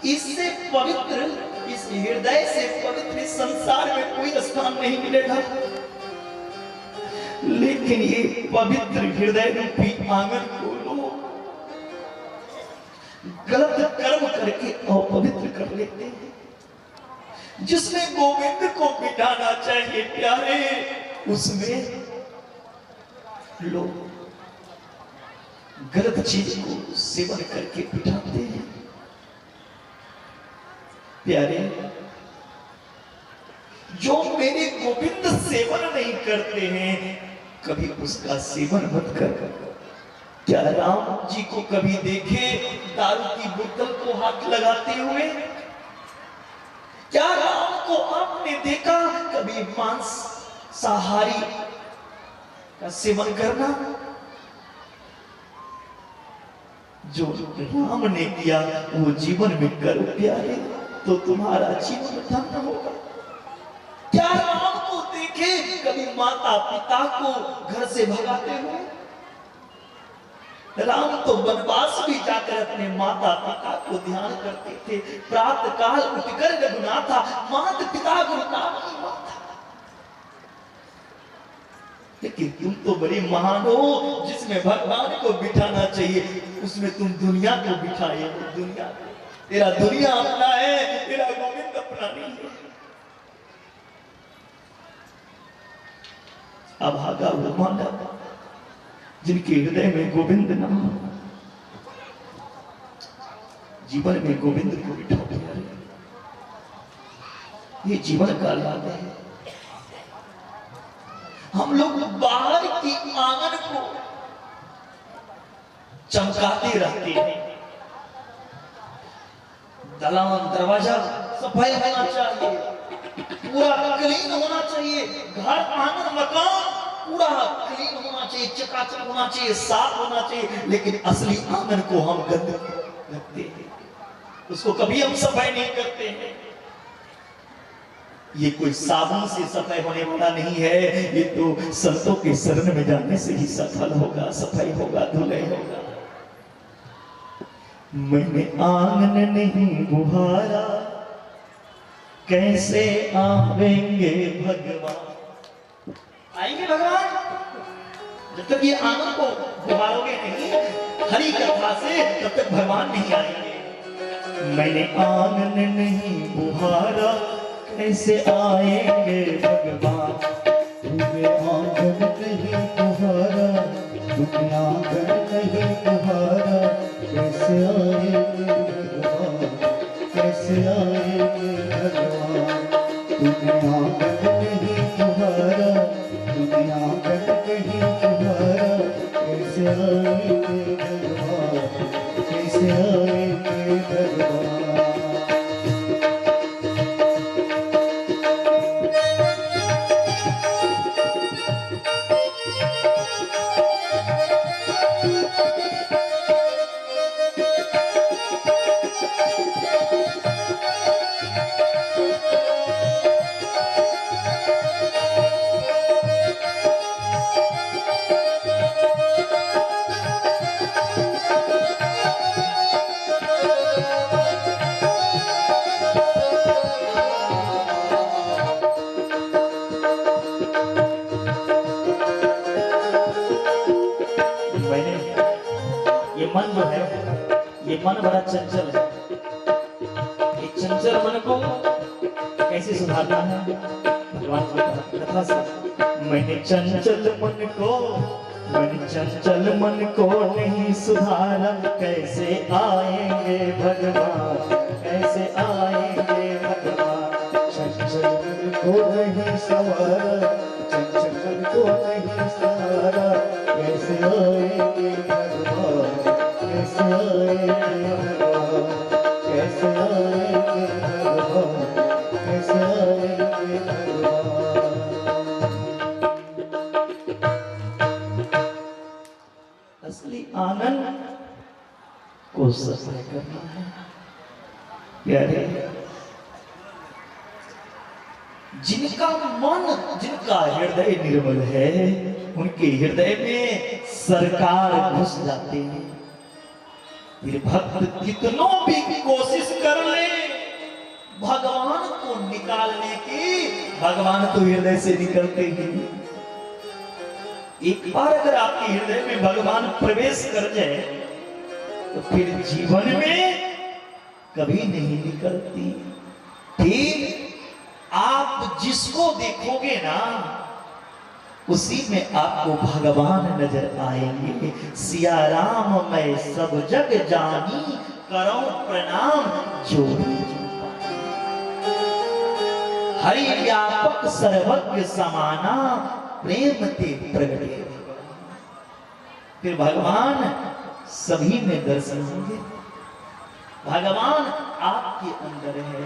इससे पवित्र, इस हृदय से पवित्र इस संसार में कोई स्थान नहीं मिलेगा। लेकिन ये पवित्र हृदय रूपी आंगन को लोग गलत कर्म करके अपवित्र कर लेते हैं। जिसमें गोविंद को मिटाना चाहिए प्यारे, उसमें लोग गलत चीज को सेवन करके बिठाते हैं। प्यारे, जो मेरे गोविंद सेवन नहीं करते हैं, कभी उसका सेवन मत कर। क्या राम जी को कभी देखे दारू की बोतल को हाथ लगाते हुए? क्या राम को आपने देखा कभी मांसाहारी का सेवन करना। जो राम ने किया वो जीवन में करो प्यारे, तो तुम्हारा जीवन धन्य होगा। क्या राम को देखे कभी माता पिता को घर से भगाते हुए? राम तो वनवास भी जाकर अपने माता पिता को ध्यान करते थे। प्रातः काल उठकर रघुनाथा, माता पिता गुरु नाम ही माता। लेकिन तुम तो बड़ी महान हो, जिसमें भगवान को बिठाना चाहिए उसमें तुम दुनिया को बिठाए हो। दुनिया, तेरा दुनिया अपना है, तेरा गोविंद अपना नहीं है। अभागा वो मानव जिनके हृदय में गोविंद न हो, जीवन में गोविंद को बिठाओ प्यारे। ये जीवन का लाभ है। हम लोग बाहर की आंगन को चमकाते रहते हैं। दलान दरवाजा सफाई होना चाहिए, पूरा क्लीन होना चाहिए। घर आंगन मकान पूरा क्लीन होना चाहिए, चकाचक होना चाहिए, साफ होना चाहिए। लेकिन असली आंगन को हम गंदा रखते हैं, उसको कभी हम सफाई नहीं करते हैं। ये कोई साबुन से सफाई होने वाला नहीं है, ये तो संतों के शरण में जाने से ही सफल होगा, सफाई होगा, धुलाई होगा। मैंने आंगन नहीं बुहारा, कैसे आवेंगे भगवान? आएंगे भगवान जब तक ये आंगन को बुहारोगे नहीं हरि कथा से, तब तक भगवान नहीं आएंगे। मैंने आंगन नहीं बुहारा, कैसे आएंगे भगवान? तुम्हें आंगन नहीं बुहारा, तुम्हें आंगन नहीं बुहारा, कैसे आएंगे भगवान? कैसे आएंगे भगवान? तुम्हें आंगन नहीं बुहारा, तुम्हें आंगन नहीं बुहारा, कैसे आएंगे भगवान? कैसे आएंगे भगवान? मन जो है ये मन बड़ा चंचल है। ये चंचल मन को कैसे सुधारना है? भगवान की कथा से, मैंने चंचल मन को नहीं सुधारा, कैसे आएंगे भगवान? कैसे आएंगे भगवान? चंचल मन को नहीं सवारा, चंचल मन को नहीं सवारा, कैसे आएंगे भगवान? कैसे आएंगे भगवान? कैसे आएंगे भगवान? कैसे आएंगे भगवान? असली आनंद को सफाई करना है प्यारे। जिनका मन, जिनका हृदय निर्मल है, उनके हृदय में सरकार घुस जाते हैं। फिर भक्त कितनों भी कोशिश कर ले भगवान को निकालने की, भगवान तो हृदय से निकलते ही नहीं। एक बार अगर आपके हृदय में भगवान प्रवेश कर जाए तो फिर जीवन में कभी नहीं निकलती। फिर आप जिसको देखोगे ना उसी में आपको भगवान नजर आएंगे। सिया राम मैं सब जग जानी, करो प्रणाम जोड़ी हरि व्यापक सर्वज्ञ समाना, प्रेम ते प्रगटे। फिर भगवान सभी में दर्शन होंगे। भगवान आपके अंदर है,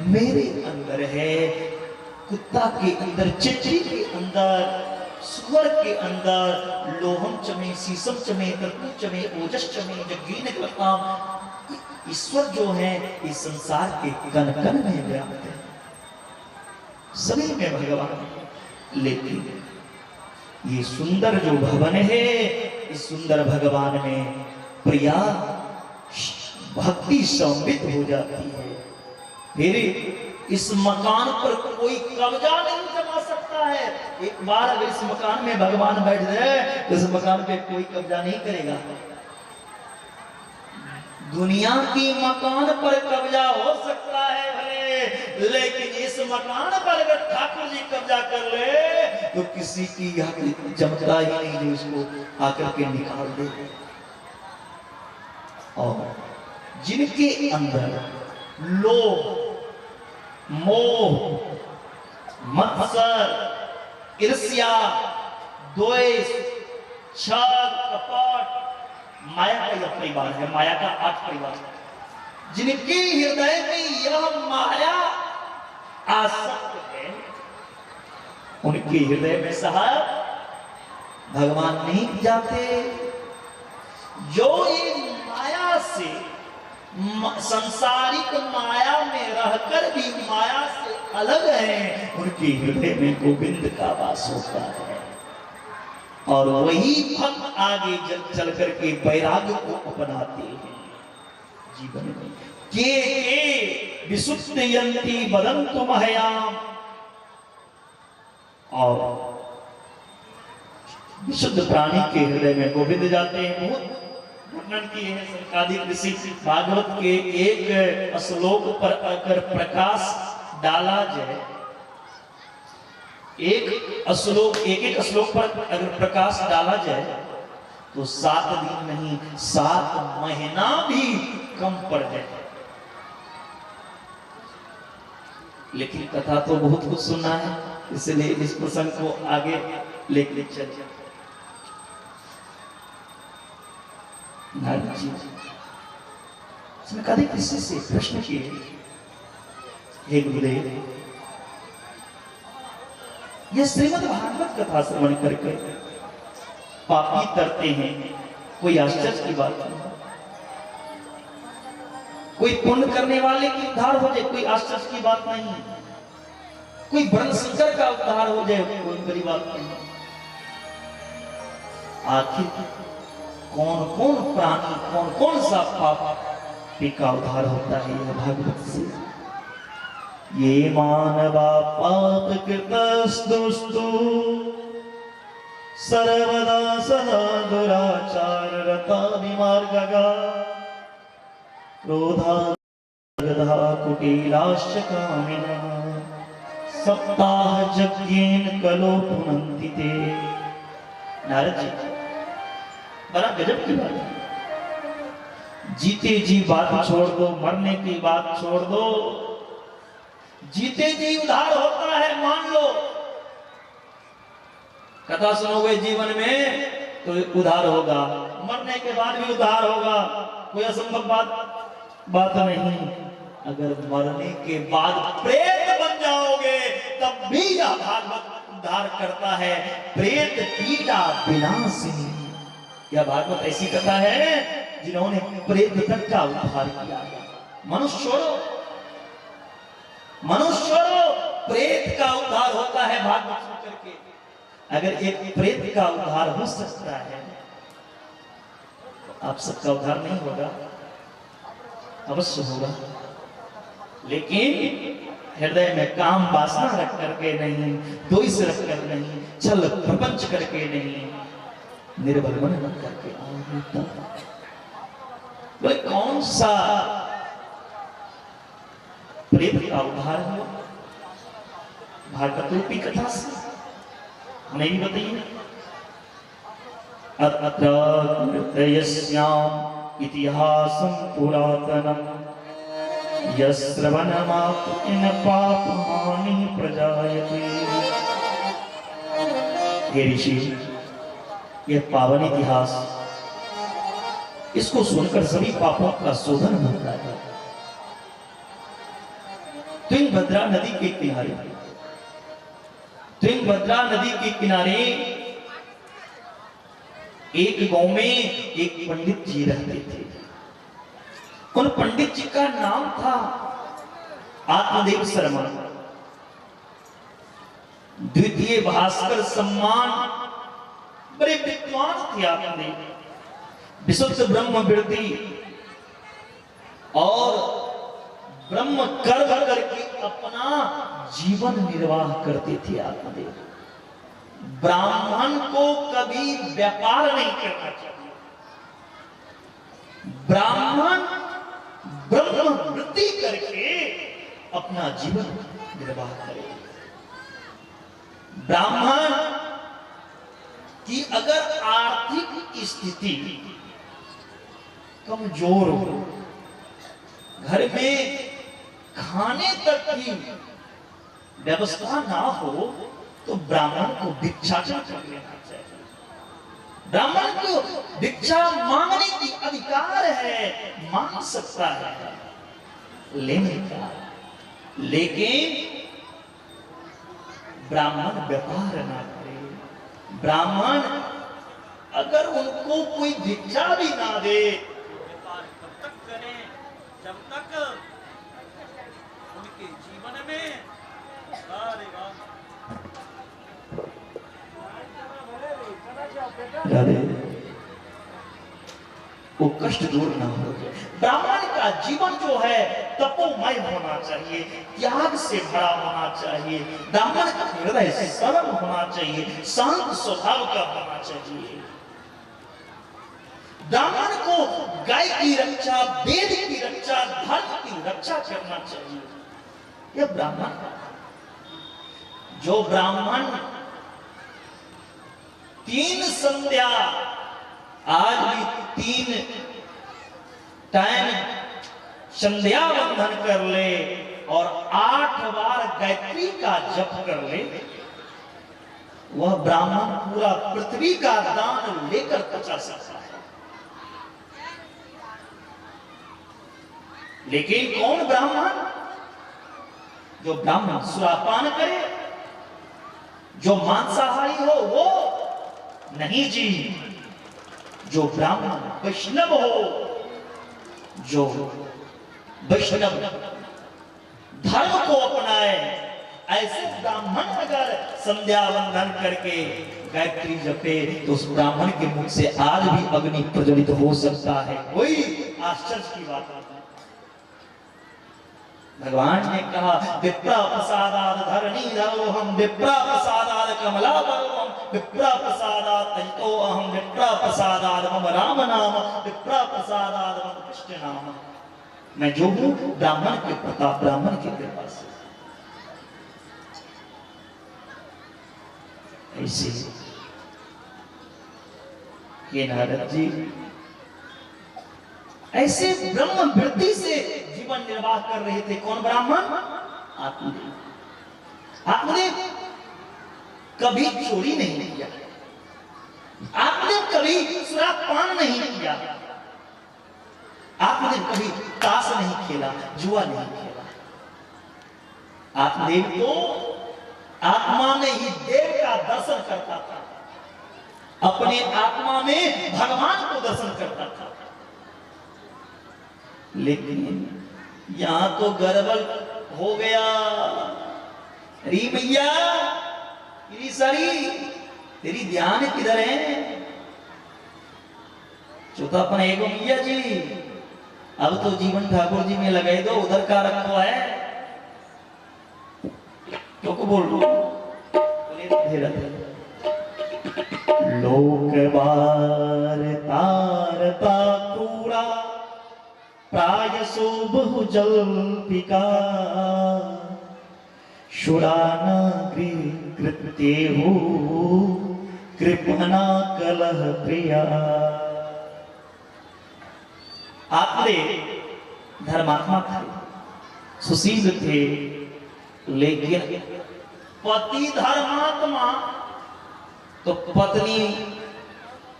मेरे अंदर है, कुत्ता के अंदर, चिट्ठी के अंदर, स्वर्ग के अंदर लोहम चमे, शीशम चमे, कर्पूर चमे, ओजस चमे, जगीन कृताम, ईश्वर जो है इस संसार के कण कण में व्याप्त है, सभी में भगवान है। लेकिन ये सुंदर जो भवन है, इस सुंदर भगवान में प्रिया भक्ति सम्मिलित हो जाती है। फिर इस मकान पर कोई कब्जा नहीं जमा सकता है। एक बार अगर इस मकान में भगवान बैठ जाए तो इस मकान पे कोई कब्जा नहीं करेगा। दुनिया की मकान पर कब्जा हो सकता है भले, लेकिन इस मकान पर अगर ठाकुर जी कब्जा कर ले तो किसी की जमता ही नहीं जो इसको आकर के निकाल दे। और जिनके अंदर लोभ, मोह, मत्सर, ईर्ष्या, द्वेष, छल, कपट, माया का यह परिवार है, माया का 8 परिवार है। जिनके हृदय में यह माया आसक्त है, उनके हृदय में साहब भगवान नहीं जाते। जो ये माया से, संसारिक माया में रहकर भी माया से अलग है, उनके हृदय में गोविंद का वास होता है। और वही भक्त आगे चल करके वैराग्य को अपनाते हैं जीवन में। के विशुद्धयन्ति वदन्तु महयाम, और विशुद्ध प्राणी के हृदय में गोविंद जाते हैं। बहुत वर्णन किए हैं सनकादिक ऋषि। भागवत के एक श्लोक पर अगर प्रकाश डाला जाए, एक श्लोक पर अगर प्रकाश डाला जाए तो 7 दिन नहीं 7 महीना भी कम पड़ जाए। लेकिन कथा तो बहुत कुछ सुनना है, इसलिए इस प्रसंग को आगे लेकर चलिए। नारद जी सनकादिक ऋषि से प्रश्न किए, हे गुरुदेव, ये श्रीमद् भागवत कथा श्रवण करके पापी तरते हैं, कोई आश्चर्य की बात नहीं। कोई पुण्य करने वाले की उद्धार हो जाए, कोई आश्चर्य की बात नहीं। कोई वर्ण संकर का उद्धार हो जाए, कोई बड़ी बात नहीं। आखिर कौन कौन प्राणी, कौन कौन सा पापी का उद्धार होता है यह भागवत से। ये मानवा पाप कृतस्तुस्तु सर्वदा सदा दुराचार रता विमार्गगा क्रोधागधा कुटिलाश्च कामिनः सप्ताह यज्ञेन कलो पुनन्ति ते। नारद जी बड़ा गजब की बात है। जीते जी बात छोड़ दो, मरने की बात छोड़ दो, जीते जी उद्धार होता है मान लो। कथा सुनोगे जीवन में तो उद्धार होगा, मरने के बाद भी उद्धार होगा, कोई असंभव बात नहीं। अगर मरने के बाद प्रेत बन जाओगे तब भी यह भागवत उद्धार करता है। प्रेत पीड़ा विनाशिनी, यह भागवत ऐसी कथा है जिन्होंने प्रेत तक का उद्धार किया। मनुष्य छोड़ो, प्रेत का उद्धार होता है भागवत सुन करके। अगर एक प्रेत का उद्धार हो सकता है तो आप सबका उद्धार नहीं होगा, अवश्य होगा। लेकिन हृदय में काम वासना रख करके नहीं, द्वेष रख कर नहीं, छल प्रपंच करके नहीं, निर्बल मन रख करके आओ। बोले कौन सा प्रेत का उद्धार हुआ भागवत रूपी कथा से, हमें भी बताइए। अत्र यस्याम इतिहासं पुरातनम यश्रवणमात्रेण पापहानि प्रजायते। हे ऋषि, यह पावन इतिहास, इसको सुनकर सभी पापों का शोधन होता है। तुंगभद्रा नदी के किनारे एक गांव में एक पंडित जी रहते थे। उन पंडित जी का नाम था आत्मदेव शर्मा। द्वितीय भास्कर सम्मान, बड़े विद्वान थे आत्मदेव, विशुद्ध ब्रह्म विरति और ब्रह्म कर्म करके अपना जीवन निर्वाह करते थे आत्मदेव। ब्राह्मण को कभी व्यापार नहीं करना चाहिए। ब्राह्मण ब्रह्म वृत्ति करके अपना जीवन निर्वाह करे। ब्राह्मण की अगर आर्थिक स्थिति कमजोर हो, घर में खाने तक की व्यवस्था ना हो, तो ब्राह्मण को भिक्षाटन कर लेना चाहिए। ब्राह्मण को भिक्षा मांगने की अधिकार है, मांग सकता है, लेने का, लेकिन ब्राह्मण व्यापार ना करे। ब्राह्मण अगर उनको कोई भिक्षा भी ना दे, व्यापार कब तक करें? जब तक उनके जीवन में अरे वाह राधे वो कष्ट दूर ना हो जाए। ब्राह्मण का जीवन जो है तपोमय होना चाहिए, त्याग से भरा होना चाहिए। ब्राह्मण का हृदय सरल होना चाहिए, शांत स्वभाव का होना चाहिए। ब्राह्मण को गाय की रक्षा, वेद की रक्षा, धर्म की रक्षा करना चाहिए। यह ब्राह्मण, जो ब्राह्मण 3 संध्या, आज भी 3 टाइम संध्या बंधन कर ले और 8 बार गायत्री का जप कर ले, वह ब्राह्मण पूरा पृथ्वी का दान लेकर पचा सकता है। लेकिन कौन ब्राह्मण? जो ब्राह्मण सुरापान करे, जो मांसाहारी हो वो नहीं जी। जो ब्राह्मण वैष्णव हो, जो वैष्णव धर्म को अपनाए, ऐसे ब्राह्मण अगर संध्या वंदन करके गायत्री जपे, तो उस ब्राह्मण के मुख से आज भी अग्नि प्रज्वलित हो सकता है। कोई आश्चर्य की बात नहीं। भगवान ने कहा विप्रा प्रसादाद धरणी धरोहम, विप्रा प्रसादाद कमला भरोहम, विप्रा प्रसादाद तंतो अहम, विप्रा प्रसादाद मम राम नाम, विप्रा प्रसादाद मम कृष्ण नाम। मैं जो हूं ब्राह्मण के प्रताप, ब्राह्मण की कृपा से। ऐसे ये नारद जी ऐसे ब्रह्म वृत्ति से जीवन निर्वाह कर रहे थे। कौन ब्राह्मण? आत्मदेव। आत्मदेव कभी चोरी नहीं किया, आत्मदेव कभी सुरापान नहीं किया, आत्मदेव कभी ताश नहीं खेला, जुआ नहीं खेला। आत्मदेव तो आत्मा में ही देव का दर्शन करता था, अपने आत्मा में भगवान को दर्शन करता था। लेकिन यहां तो गड़बड़ हो गया। अरे मैया, तेरी सारी तेरी ध्यान किधर है? चौथापन एगो मैया जी, अब तो जीवन ठाकुर जी में लगाई दो, उधर का रखा है। क्यों को बोल लोक बार तारता क्रूरा, प्रायसो बहुजल्पिका, शुराना कृत्ये हो कृपना कलह प्रिया। आत्मदेव धर्मात्मा थे, सुशील थे, लेकिन पति धर्मात्मा तो पत्नी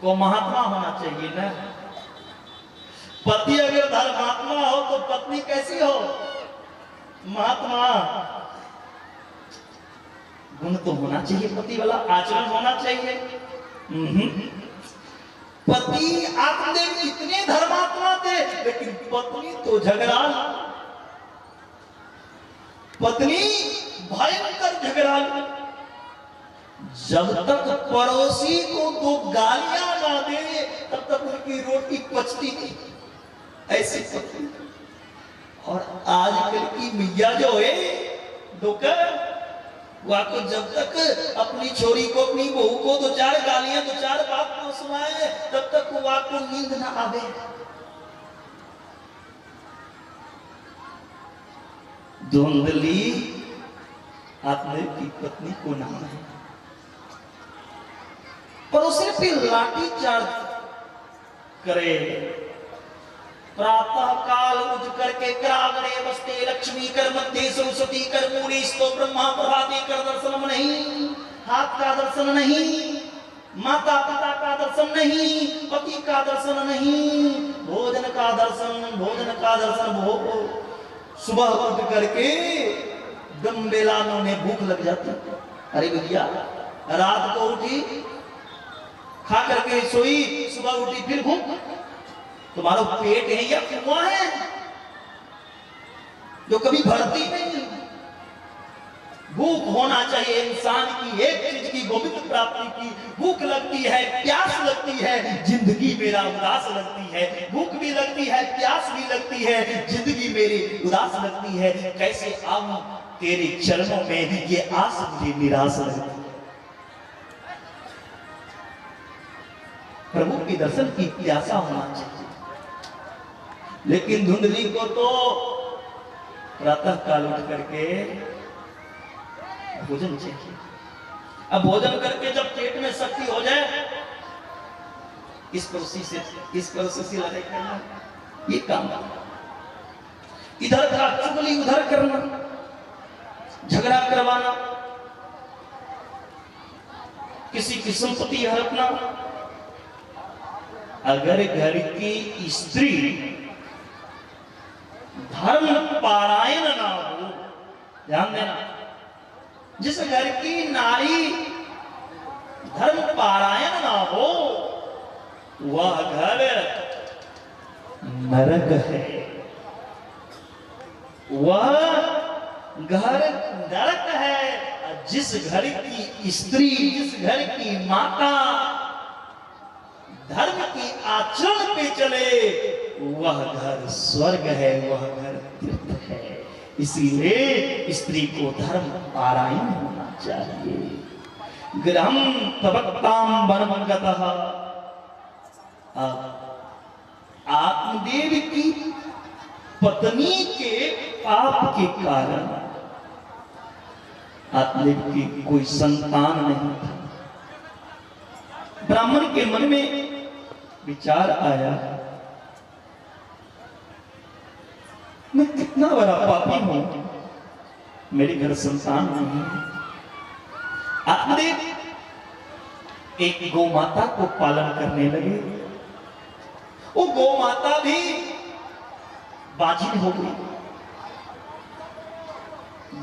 को महात्मा होना चाहिए ना। पति अगर धर्मात्मा हो तो पत्नी कैसी हो? महात्मा। गुण तो होना चाहिए, पति वाला आचरण होना चाहिए। पति आत्मदेव इतने धर्मात्मा थे, लेकिन पत्नी तो झगड़ाल, पत्नी भयंकर झगड़ाल। जब तक पड़ोसी को दो गालियां ना दे तब तक उनकी रोटी पचती नहीं, ऐसी पत्नी। और आजकल की मियां जो है डोकर, वह को जब तक अपनी छोरी को, अपनी बहू को दो चार गालियां, दो चार बात को सुनाए, तब तक वह को नींद ना आवे। धुंधली आत्मदेव की पत्नी को नाम है, पर उसे भी लाठी चार्ज करे। प्रातः काल उठ करके करागणे बसते लक्ष्मी कर मध्य सरस्वती कर मूरी स्तो ब्रह्मा प्रभाते कर दर्शन नहीं, हाथ का दर्शन नहीं, माता पिता का दर्शन नहीं, पति का दर्शन नहीं, भोजन का दर्शन, भोजन का दर्शन भोग। सुबह उठ करके दम बेलानों ने भूख लग जाती, अरे भैया रात को उठी खा करके सोई, सुबह उठी फिर भूख। तुम्हारा पेट है या कुआं है जो कभी भरती नहीं? भूख होना चाहिए इंसान की, एक चीज की गोविंद प्राप्ति की भूख लगती है, प्यास लगती है, जिंदगी मेरा उदास लगती है। भूख भी लगती है, प्यास भी लगती है, जिंदगी मेरी उदास लगती है। कैसे आऊं तेरे चरणों में, ये आस मुझे निराश लगती है। प्रभु के दर्शन की प्यासा होना चाहिए, लेकिन धुंधली को तो प्रातः काल उठ करके भोजन चाहिए। अब भोजन करके जब पेट में शक्ति हो जाए, इस पड़ोसी से लड़ाई करना, ये काम इधर का चुगली उधर करना, झगड़ा करवाना, किसी की संपत्ति हड़पना। अगर घर की स्त्री धर्म पारायण ना हो, ध्यान देना, जिस घर की नारी धर्म पारायण ना हो वह घर नरक है, वह घर नरक है। जिस घर की स्त्री, जिस घर की माता धर्म की आचरण पे चले, वह घर स्वर्ग है, वह घर तीर्थ है। इसीलिए स्त्री को धर्म पारायण होना चाहिए। गृहं तवक्तां वनमंगतः। आत्मदेव की पत्नी के पाप के कारण आत्मदेव की कोई संतान नहीं था। ब्राह्मण के मन में विचार आया, मैं कितना बड़ा पापी हूं, मेरे घर संतान नहीं है। आत्मदेव एक गौ माता को पालन करने लगे। वो गौ माता भी बाजिन हो गई,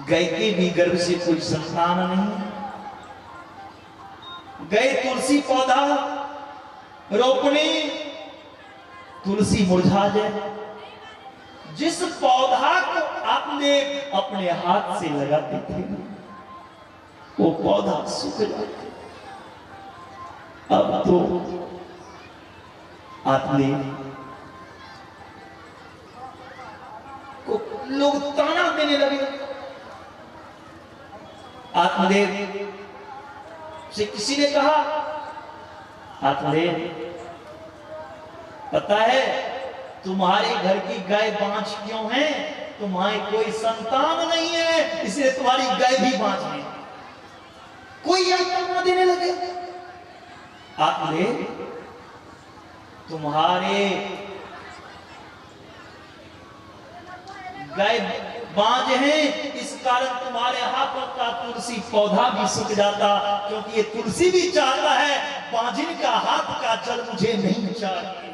गाय के भी गर्भ से कोई संतान नहीं। गए तुलसी पौधा रोपने, तुलसी मुरझा जाए। जिस पौधा को आपने अपने हाथ से लगाते थे वो पौधा सूख जाता। अब तो आपने को लोग ताना देने लगे। आत्मदेव से किसी ने कहा, आत्मदेव पता है तुम्हारे घर की गाय बांझ क्यों है? तुम्हारे कोई संतान नहीं है, इसलिए तुम्हारी गाय भी बांझ है। कोई ताना देने लगे। आत्मदेव तुम्हारे गाय बांझ है, इस कारण तुम्हारे हाथों का तुलसी पौधा भी सूख जाता, क्योंकि ये तुलसी भी चाहता है बांझिन का हाथ का जल मुझे नहीं चाहिए।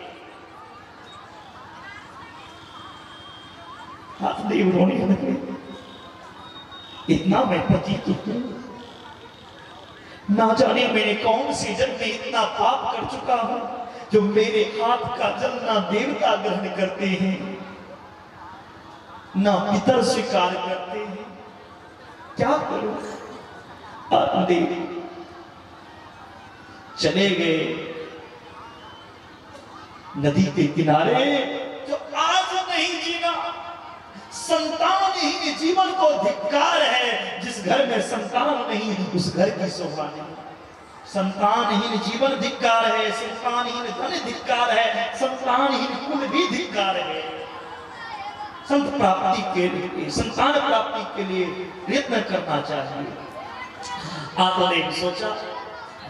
आत्मदेव रोने लगे, इतना मैं पतित हूं, ना जाने मैंने कौन सी जन्म में इतना पाप कर चुका हूं। जो मेरे हाथ का जल ना देवता ग्रहण करते हैं ना पितर स्वीकार करते हैं, क्या करूं? आत्मदेव चले गए नदी के किनारे। जो आज नहीं जीना, संतानहीन जीवन को धिक्कार है। जिस घर में संतान नहीं उस घर की शोभा नहीं। संतानहीन जीवन धिक्कार है, संतानहीन धन धिक्कार है, संतानहीन कुल भी धिक्कार है। संत प्राप्ति के लिए, संतान प्राप्ति के लिए प्रयत्न करना चाहिए। आपने सोचा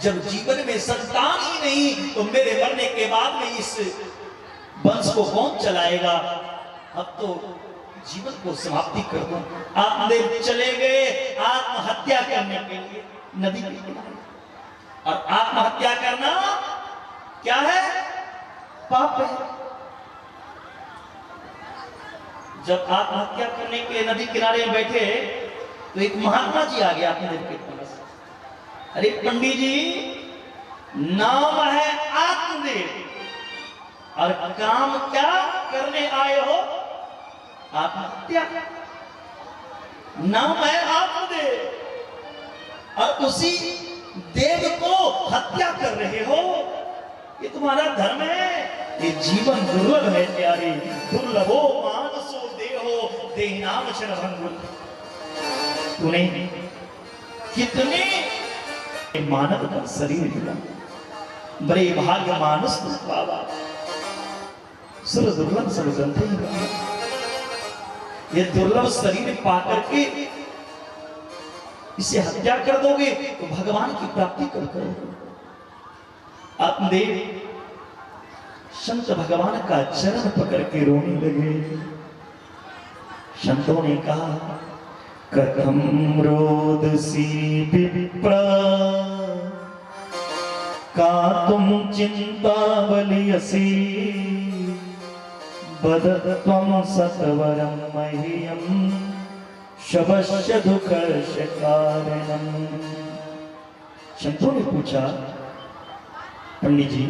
जब जीवन में संतान ही नहीं तो मेरे मरने के बाद में इस वंश को कौन चलाएगा? अब तो जीवन को समाप्ति कर दो। आपने चले गए आत्महत्या करने के लिए नदी के किनारे। और आत्महत्या करना क्या है? पाप है। जब आत्महत्या करने के नदी किनारे बैठे तो एक महात्मा जी आ गया अपने के पास। अरे पंडित जी, नाम है आत्मदेव और काम क्या करने आए हो? आत्महत्या। नाम है आत्मदेव और उसी देव को हत्या कर रहे हो, ये तुम्हारा धर्म है? ये जीवन दुर्लभ है प्यारे। दुर्लभो मानसो देहो देहिनाम क्षणभंगुर। तूने कितने मानव का शरीर मिला, बड़े भाग्य मानुष बाबा। सुर दुर्लभ सब ग्रंथ ही, ये दुर्लभ शरीर पाकर के इसे हत्या कर दोगे तो भगवान की प्राप्ति कब करोगे? आत्मदेव संत भगवान का चरण पकड़ के रोने लगे। संतों ने कहा, कथम रोदसी विप्रा का तुम चिंता बलियसी बदत्वं सत्वरं मह्यं शबश्य दुःखस्य कारणम्। संतों ने पूछा, पंडित जी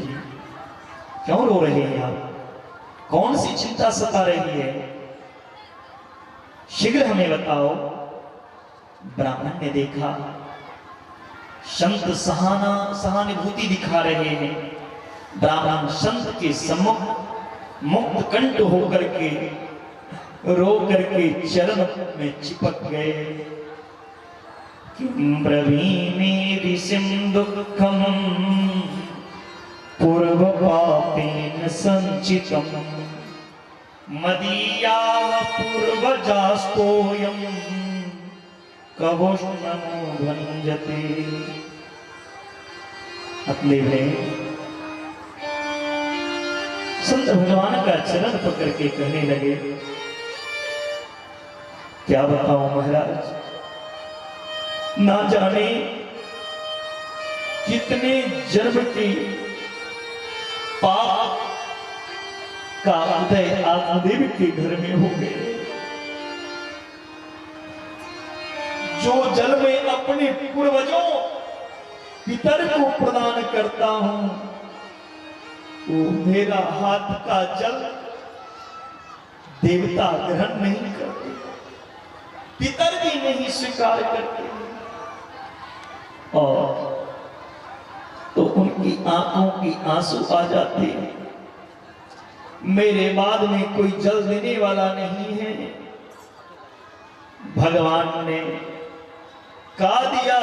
क्यों रो रहे हैं आप? कौन सी चिंता सता रही है? शीघ्र हमें बताओ। ब्राह्मण ने देखा संत सहानुभूति दिखा रहे हैं। ब्राह्मण संत के सम्मुख मुक्त कंठ होकर के रो करके चरण में चिपक गए। किं ब्रवीमि ऋषिं दुःखं पूर्व पापेन संचितम् मदीयाः पूर्वजास्तोऽयं कवोष्णमो भञ्जते। अपने संत भगवान का चरण पकड़ के कहने लगे, क्या बताऊं महाराज, ना जाने कितने जन्म की पाप का उदय आत्मदेव के घर में हो गए। जो जल में अपने पूर्वजों पितर को प्रदान करता हूं, वो मेरा हाथ का जल देवता ग्रहण नहीं करते, पितर भी नहीं स्वीकार करते, और तो उनकी आंखों की आंसू आ जाते हैं। मेरे बाद में कोई जल देने वाला नहीं है। भगवान ने का दिया,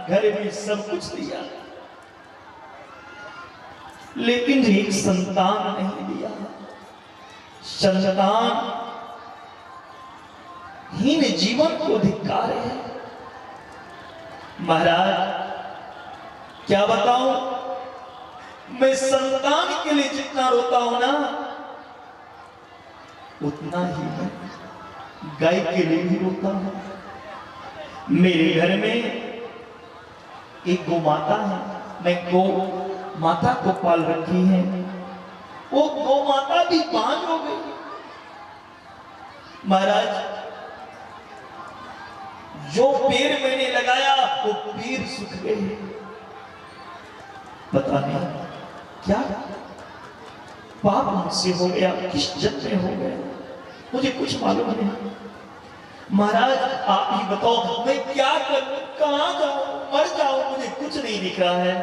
घर में सब कुछ दिया, लेकिन एक संतान नहीं दिया। संतान हीन जीवन को धिक्कार है। महाराज क्या बताऊं, मैं संतान के लिए जितना रोता हूं ना, उतना ही मैं गाय के लिए भी रोता हूं। मेरे घर में एक गौ माता है, मैं गौ माता को पाल रखी है। वो गौ माता भी बांझ हो गई। महाराज जो पेड़ मैंने लगाया वो पेड़ सूख गए। पता नहीं क्या पाप मुझसे हो गया, किस जन्म में हो गया, मुझे कुछ मालूम नहीं। महाराज आप ही बताओ, मैं क्या करूं, कहां जाऊं, मर जाऊं, मुझे कुछ नहीं दिख रहा है।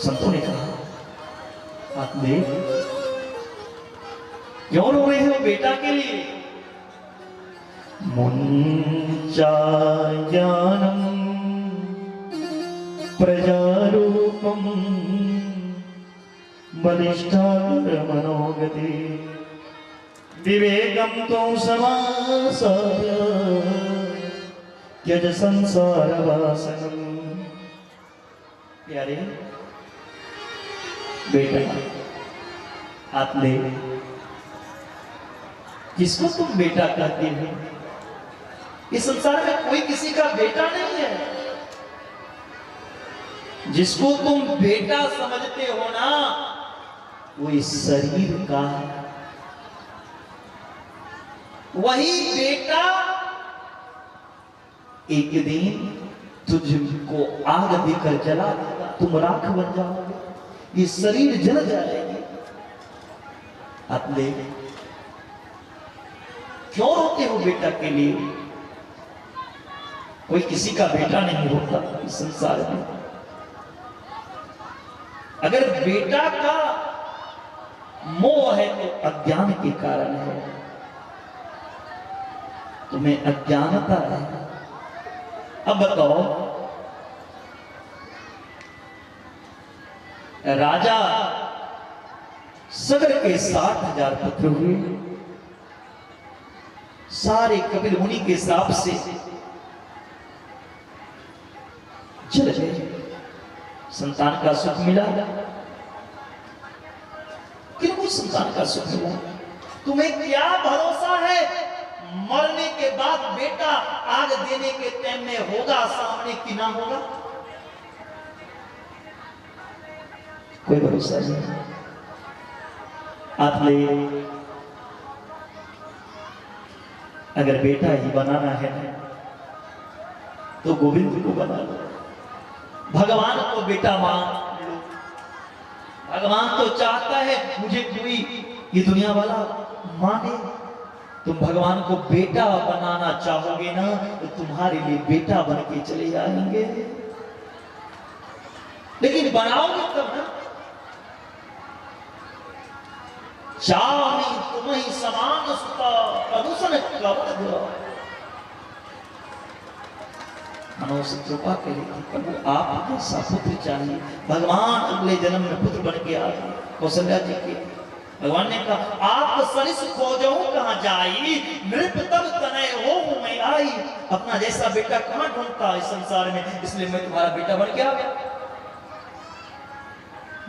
संतों ने कहा, आप देख क्यों रो रहे हो बेटा के लिए? मुंचायानम प्रजारूपम बलिष्ठार मनोगति विवेकम तो समासाय त्यज संसार वासनम। प्यारे बेटा आप ले, किसको तुम बेटा कहते हो? इस संसार में कोई किसी का बेटा नहीं है। जिसको तुम बेटा समझते हो ना, वो इस शरीर का, वही बेटा एक दिन तुझको आग देकर जला देगा, तुम राख बन जाओगे, ये शरीर जल जाएगी। अपने क्यों रोते हो बेटा के लिए? कोई किसी का बेटा नहीं होता इस संसार में। अगर बेटा का मोह है तो अज्ञान के कारण है, तुम्हें अज्ञानता है। अब बताओ, राजा सगर के 60,000 पुत्र हुए, सारे कपिल मुनि के श्राप से चल गए, संतान का सुख मिला, किनको संतान का सुख मिला? तुम्हें क्या भरोसा है मरने के बाद बेटा आग देने के टाइम में होगा सामने कि ना होगा? कोई भरोसा नहीं। आप ले, अगर बेटा ही बनाना है तो गोविंद को बना लो, भगवान को बेटा मान लो। भगवान तो चाहता है मुझे कोई ये दुनिया वाला माने। तुम भगवान को बेटा बनाना चाहोगे ना, तो तुम्हारे लिए बेटा बन के चले आएंगे, लेकिन बनाओगे तब ना। चाही तुम्हें समान सुता प्रदूषण कवच, मनुष्य कृपा के लिए प्रभु आप जैसा पुत्र चाहिए। भगवान अगले जन्म में पुत्र बन के आ गए कौशल्या जी के। भगवान ने कहा, आप सरिस खोजो कहां जाई, नृप तब तनय हो मैं आई। अपना जैसा बेटा कहां ढूंढता इस संसार में, इसलिए मैं तुम्हारा बेटा बन के आ गया।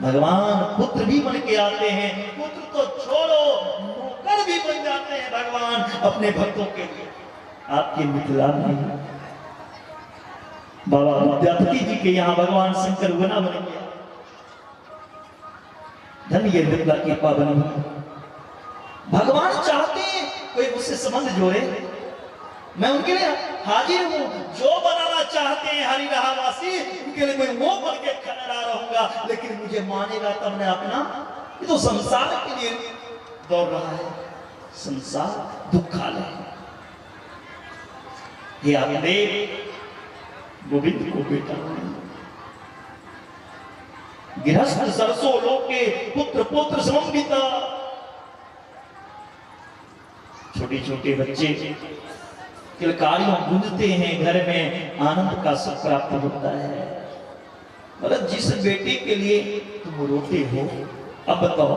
भगवान पुत्र भी बन के आते हैं, पुत्र तो छोड़ो नौकर भी बन जाते हैं भगवान अपने भक्तों के लिए। आपके मिथिला में बाबा विद्यापति जी के यहाँ भगवान शंकर गुना बन गया। धन्य मिथिला की पावन भगवान चाहते हैं कोई मुझसे संबंध जोड़े, मैं उनके लिए हाजिर हूं। जो बनाना चाहते हैं हरि रहावासी, उनके लिए मैं वो बन के खड़ा रहूंगा, लेकिन मुझे मानेगा तब मैं अपना। ये तो संसार के लिए दौड़ रहा है, संसार दुखालय है। ये आपने गोविंद को बेटा, गृहस्थ सरसों लोके पुत्र पुत्र समन्विता। छोटे छोटे बच्चे किलकारियों गूंजते हैं, घर में आनंद का सुख प्राप्त होता है। मतलब जिस बेटे के लिए तुम रोते हो, अब बताओ,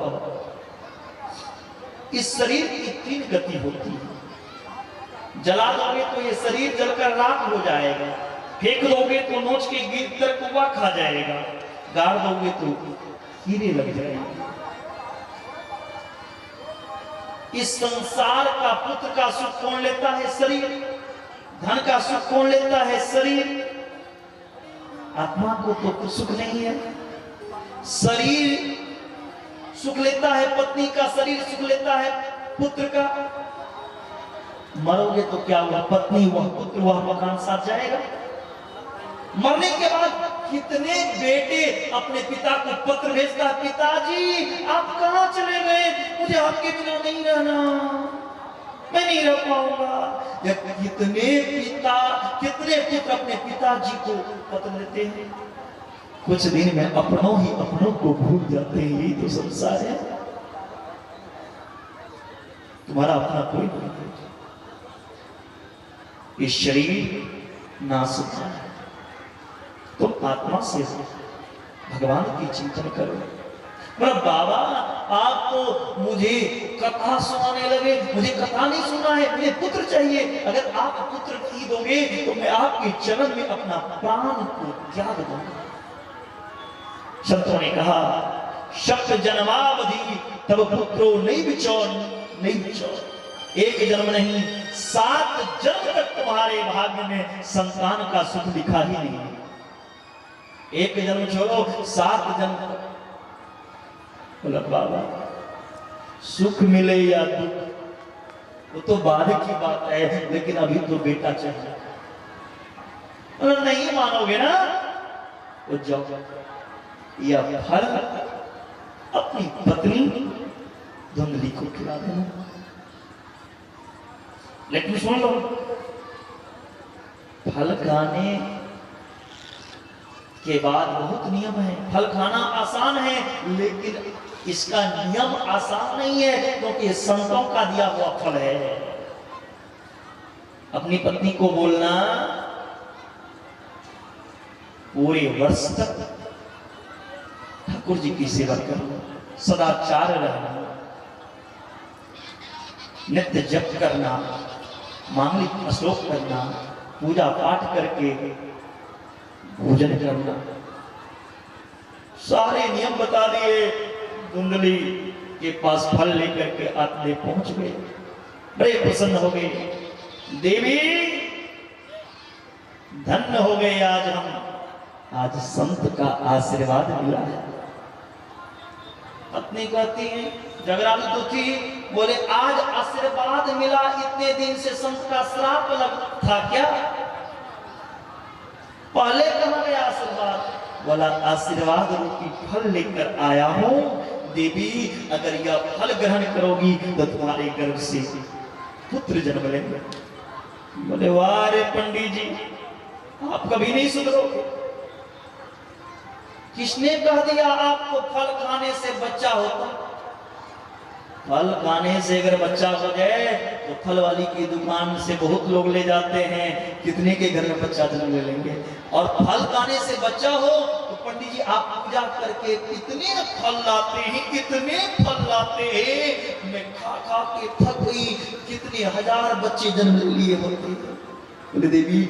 इस शरीर की 3 गति होती है। जला दोगे तो ये शरीर जलकर राख हो जाएगा, फेंक दोगे तो नोच के गिर कुआ खा जाएगा, गाड़ दोगे तो कीड़े लग जाएंगे। इस संसार का पुत्र का सुख कौन लेता है? शरीर। धन का सुख कौन लेता है? शरीर। आत्मा को तो सुख नहीं है। शरीर सुख लेता है पत्नी का, शरीर सुख लेता है पुत्र का। मरोगे तो क्या हुआ? पत्नी हुआ, पुत्र हुआ, मकान साथ जाएगा। मरने के बाद कितने बेटे अपने पिता को पत्र भेजता, पिताजी आप कहाँ चले गए, मुझे आपके बिना नहीं रहना, मैं नहीं रह पाऊंगा। कितने पिता, कितने पुत्र अपने पिताजी को पत्र देते हैं, कुछ दिन में अपनों ही अपनों को भूल जाते हैं। यही तो संसार है। तुम्हारा अपना कोई नहीं है। ये शरीर नाशुक है, तुम आत्मा से भगवान की चिंतन करो। बाबा आप तो मुझे कथा सुनाने लगे, मुझे कथा नहीं सुना है, मुझे पुत्र चाहिए। अगर आप पुत्र नहीं दोगे तो मैं आपके चरण में अपना प्राण को त्याग दूंगा। संतों ने कहा शब्द जन्मावधि तब पुत्रो नहीं बिचौर, नहीं बिचौर। एक जन्म नहीं 7 जन्म तक तुम्हारे भाग्य में संतान का सुख लिखा ही नहीं है। एक जन्म छोड़ो 7 जन्म तक। बोला बाबा सुख मिले या दुख वो तो बाद की बात है, लेकिन अभी तो बेटा चाहिए। बोला नहीं मानोगे ना, वो जाओ या फल अपनी पत्नी धुंधली को खिला देना। लेकिन सुन लो, फल खाने के बाद बहुत नियम है। फल खाना आसान है, लेकिन इसका नियम आसान नहीं है, क्योंकि संतों का दिया हुआ फल है। अपनी पत्नी को बोलना पूरे वर्ष तक ठाकुर जी की सेवा करना, सदाचार रहना, नित्य जप करना, मांगलिक श्लोक करना, पूजा पाठ करके भोजन करना, सारे नियम बता दिए। धुंधली के पास फल लेकर के आत्मे पहुंच गए, बड़े प्रसन्न हो गए। देवी धन्य हो गए आज हम, आज संत का आशीर्वाद मिला है। पत्नी कहती है, जगरालू तो थी, बोले आज आशीर्वाद मिला, इतने दिन से संत का श्राप लग था क्या? पहले कहां गया आशीर्वाद? बोला आशीर्वाद रूपी फल लेकर आया हूं। देवी अगर यह फल ग्रहण करोगी तो तुम्हारे गर्भ से पुत्र जन्म लेंगे। बोले वाह रे पंडित जी, आप कभी नहीं सुधरोगे। किसने कह दिया आपको फल खाने से बच्चा होता? फल खाने से अगर बच्चा हो जाए तो फल वाली की दुकान से बहुत लोग ले जाते हैं, कितने के घर में बच्चा जन्म ले लेंगे। और फल खाने से बच्चा हो तो पंडित जी आप पूजा करके कितने फल लाते हैं, कितने फल लाते हैं, मैं खा खा के थक गई, कितने 1000 बच्चे जन्म ले लिए होते। बोले देवी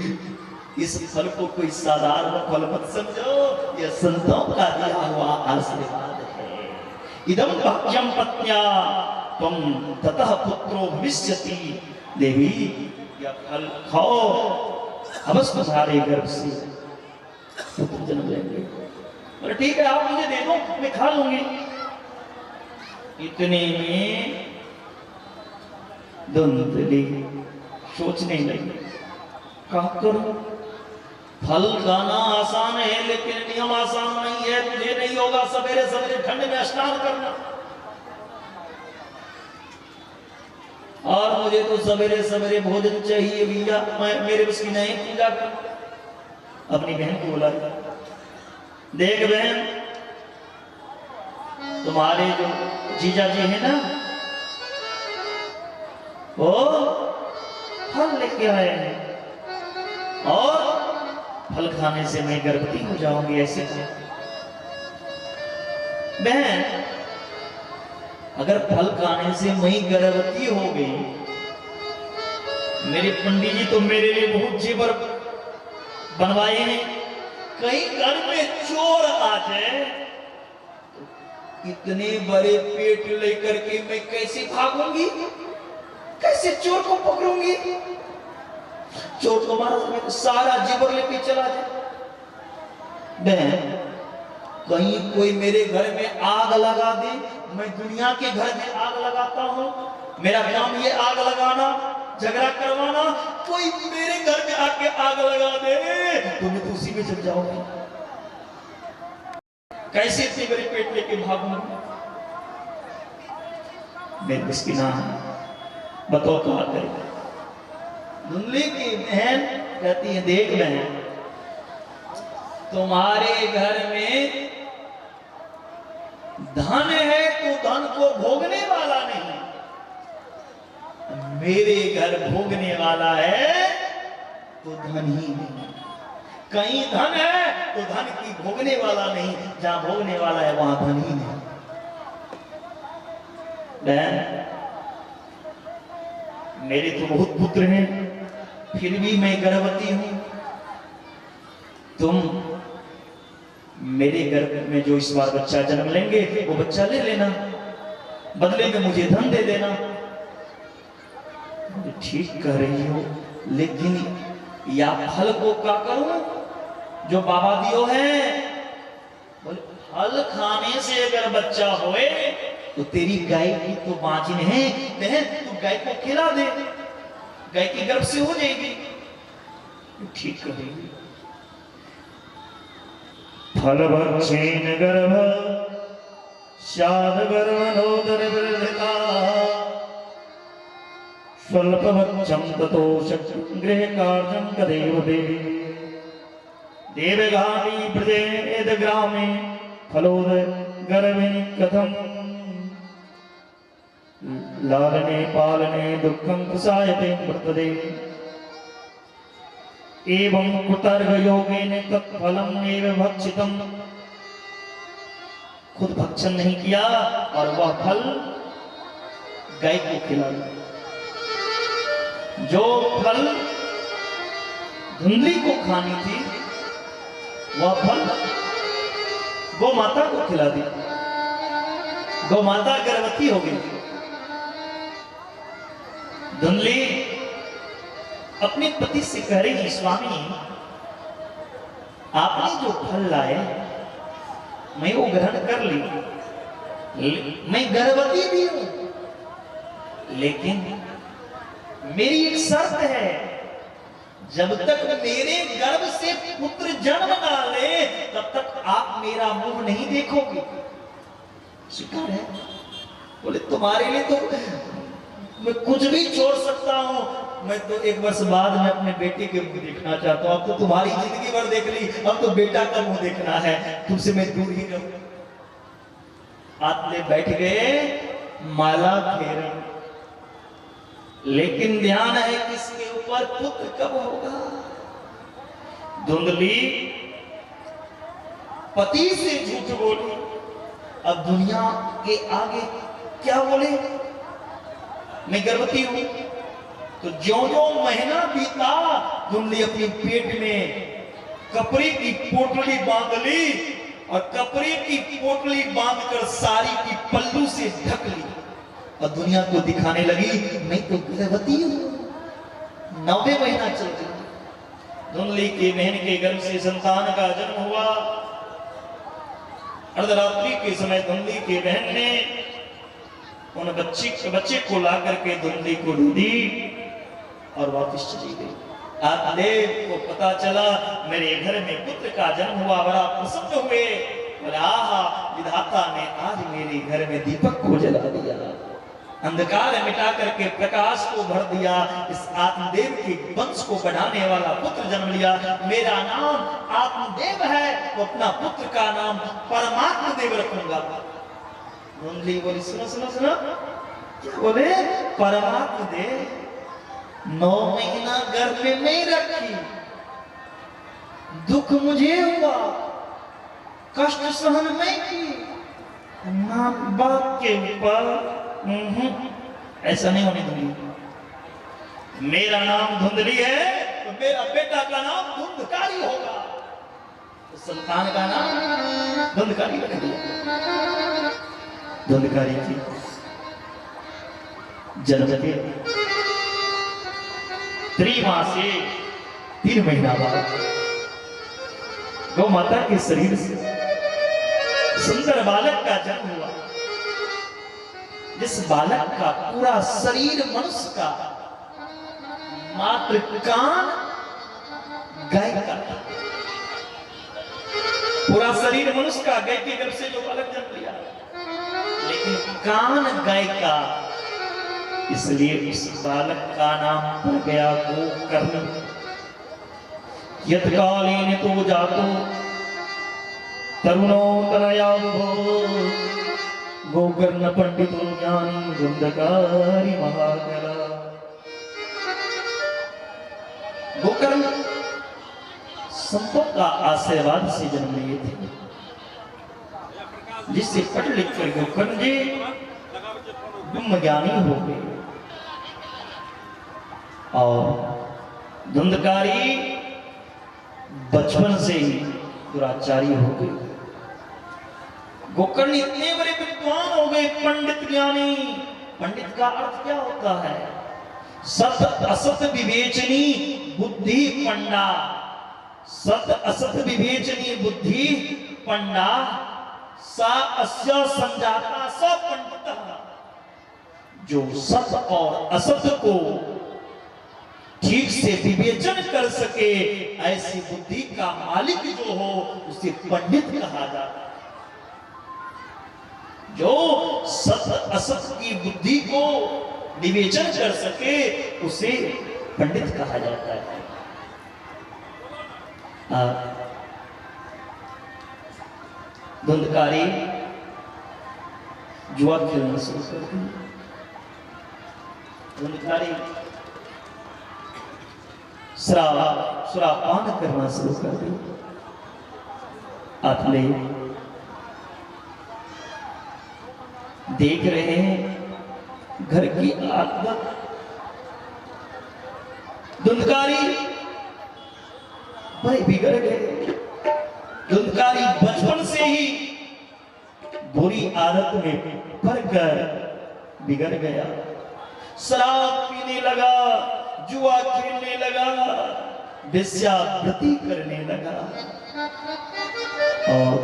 इस फल को कोई साधारण फल मत समझो, यह संतों का दिया हुआ आशीर्वाद है। इदम भाग्यम पत्न्या तुम ततः पुत्रो भविष्यति। देवी यह फल खाओ, अवश्य तुम्हारे गर्भ से पुत्र जन्म लेंगे। बोले ठीक है आप मुझे दे दो, मैं खा लूंगी। इतने में धुंधली सोचने लगी, क्या करूं? फल खाना आसान है, लेकिन नियम आसान नहीं है। मुझे नहीं होगा सवेरे सवेरे ठंड में स्नान करना, और मुझे तो सवेरे सवेरे भोजन चाहिए भैया, मैं मेरे उसकी नहीं पूजा कर। अपनी बहन को बोला, देख बहन तुम्हारे जो जीजा जी है ना, वो फल लेके आए हैं और फल खाने से मैं गर्भवती हो जाऊंगी। ऐसे बहन अगर फल खाने से मैं गर्भवती हो गई, मेरे पंडित जी तो मेरे लिए बहुत जेवर बनवाए हैं, कहीं घर में चोर आ जाए तो इतने बड़े पेट लेकर के मैं कैसे भागूंगी, कैसे चोर को पकड़ूंगी? चोर को मारा सारा जेवर लेके चला जाए। बहन कहीं कोई मेरे घर में आग लगा दे, मैं दुनिया के घर में आग लगाता हूं, मेरा काम ये आग लगाना, झगड़ा करवाना, कोई मेरे घर में आके आग लगा दे तो मैं तो उसी में चल जाऊंगी। कैसे इतनी बड़ी पेट लेके भागूं? मेरे मिस्किना बताओ क्या करे। धुंधली की बहन कहती है, देख बहन, तुम्हारे घर में धन है तो धन को भोगने वाला नहीं, मेरे घर भोगने वाला है तो धन ही नहीं। कहीं धन है तो धन की भोगने वाला नहीं, जहां भोगने वाला है वहां धन ही नहीं। बहन, मेरे तो बहुत पुत्र हैं, फिर भी मैं गर्भवती हूं। तुम मेरे गर्भ में जो इस बार बच्चा जन्म लेंगे वो बच्चा ले लेना, बदले में मुझे धन दे देना। ठीक कह रही हो, लेकिन या फल को क्या करूं जो बाबा दियो है? बोले फल खाने से अगर बच्चा होए तो तेरी गाय की तो बाजिन है बहन, तू गाय को खिला दे, गाय के गर्भ से हो जाएगी। ठीक कह रही है। फल भक्षेन गर्भ स्याद गर्भनोदर विरधिता स्वल्प भक्षम ततो शक्ति गृह कार्यं कदेव देवी देवगामी प्रदेद ग्रामे फलोद गर्भिणी कथम लालने पालने दुःखं प्रसायते वर्तते एवं कुतर्क योगेन तत्फलम एव भक्षितम। खुद भक्षण नहीं किया और वह फल गाय को खिला दिया। जो फल धुंधली को खानी थी वह फल गौ माता को खिला दी। गौ माता गर्भवती हो गई। धुंधली अपने पति से कह रही, स्वामी आपने जो फल लाए मैं वो ग्रहण कर ली, मैं गर्भवती भी हूं, लेकिन मेरी एक शर्त है, जब तक मेरे गर्भ से पुत्र जन्म ना ले तब तक आप मेरा मुंह नहीं देखोगे। स्वीकार है? बोले तुम्हारे लिए तो मैं कुछ भी छोड़ सकता हूं, मैं तो एक वर्ष बाद में अपने बेटे के मुंह देखना चाहता हूं। अब तो तुम्हारी जिंदगी भर देख ली, अब तो बेटा का मुंह देखना है, तुमसे मैं दूर ही रहूं। आतले बैठ गए माला फेरन, लेकिन ध्यान है किसके ऊपर? पुत्र कब होगा? धुंधली पति से झूठ बोली, अब दुनिया के आगे क्या बोले? मैं गर्भवती हूं। तो ज्यों-ज्यों महीना बीता, धुंधली अपने पेट में कपड़े की पोटली बांध ली और कपड़े की पोटली बांधकर साड़ी की पल्लू से ढक ली और दुनिया को दिखाने लगी, मैं तो गर्भवती हूं। 9वें महीना चल गया। धुंधली की बहन के गर्भ से संतान का जन्म हुआ। अर्धरात्रि के समय धुंधली की बहन ने उन बच्चे को ला करके धुंधली को दे दी और वापस चली गई। आत्मदेव को पता चला मेरे घर में पुत्र का जन्म हुआ, बड़ा प्रसन्न हुए। बोले आहा, विधाता ने आज मेरे घर में दीपक को जला दिया, अंधकार मिटा करके प्रकाश को भर दिया। इस आत्मदेव के वंश को बढ़ाने वाला पुत्र जन्म लिया। मेरा नाम आत्मदेव है, तो अपना पुत्र का नाम परमात्मा देव रखूंगा। धुंधली बोली, सुनो सुनो सुनो, क्या बोले? परमात्मा देव। 9 महीना गर्भ में मैं रखी, दुख मुझे हुआ, कष्ट सहन मैं की, मां बाप के ऊपर ऐसा नहीं होने दूंगी। मेरा नाम धुंधली है तो मेरा बेटा का नाम धुंधकारी होगा, तो संतान का नाम धुंधकारी रख दिया। धुंधकारी की जन्म के 3 माह से 3 महीना बाद गौ माता के शरीर से सुंदर बालक का जन्म हुआ, जिस बालक का पूरा शरीर मनुष्य का मात्र कान गाय का था। पूरा शरीर मनुष्य का, गाय के गर्भ से जो बालक जन्म लिया, लेकिन कान गाय का, इसलिए इस बालक का नाम पड़ गया गोकर्ण। यत्कालीन तो जातो तरुणो तनया गोकर्ण पंडितो ज्ञानी धुंधकारी महाकला। गोकर्ण संतों का आशीर्वाद से जन्म लिए थे, जिससे पढ़ लिख कर गोकर्ण जी ब्रह्म ज्ञानी हो गए और धुंधकारी बचपन से ही दुराचारी हो गए। गोकर्ण इतने बड़े विद्वान हो गए, पंडित ज्ञानी। पंडित का अर्थ क्या होता है? सत असत विवेचनी बुद्धि पंडा। सत असत विवेचनी बुद्धि पंडा सा अस्य संजाता स पंडितः। जो सत और असत को ठीक से विवेचन कर सके, ऐसी बुद्धि का मालिक जो हो उसे पंडित कहा जाता है। जो सत असत की बुद्धि को विवेचन कर सके उसे पंडित कहा जाता है। धुंधकारी जुआ खेलना शुरू कर दी। धुंधकारी सुरापान करना शुरू कर दी। आपने देख रहे हैं घर की आदत। धुंधकारी बड़े बिगड़ गए। धुंधकारी बचपन से ही बुरी आदत में पड़कर बिगड़ गया। शराब पीने लगा, जुआ खेलने लगा, वेश्यावृत्ति करने लगा और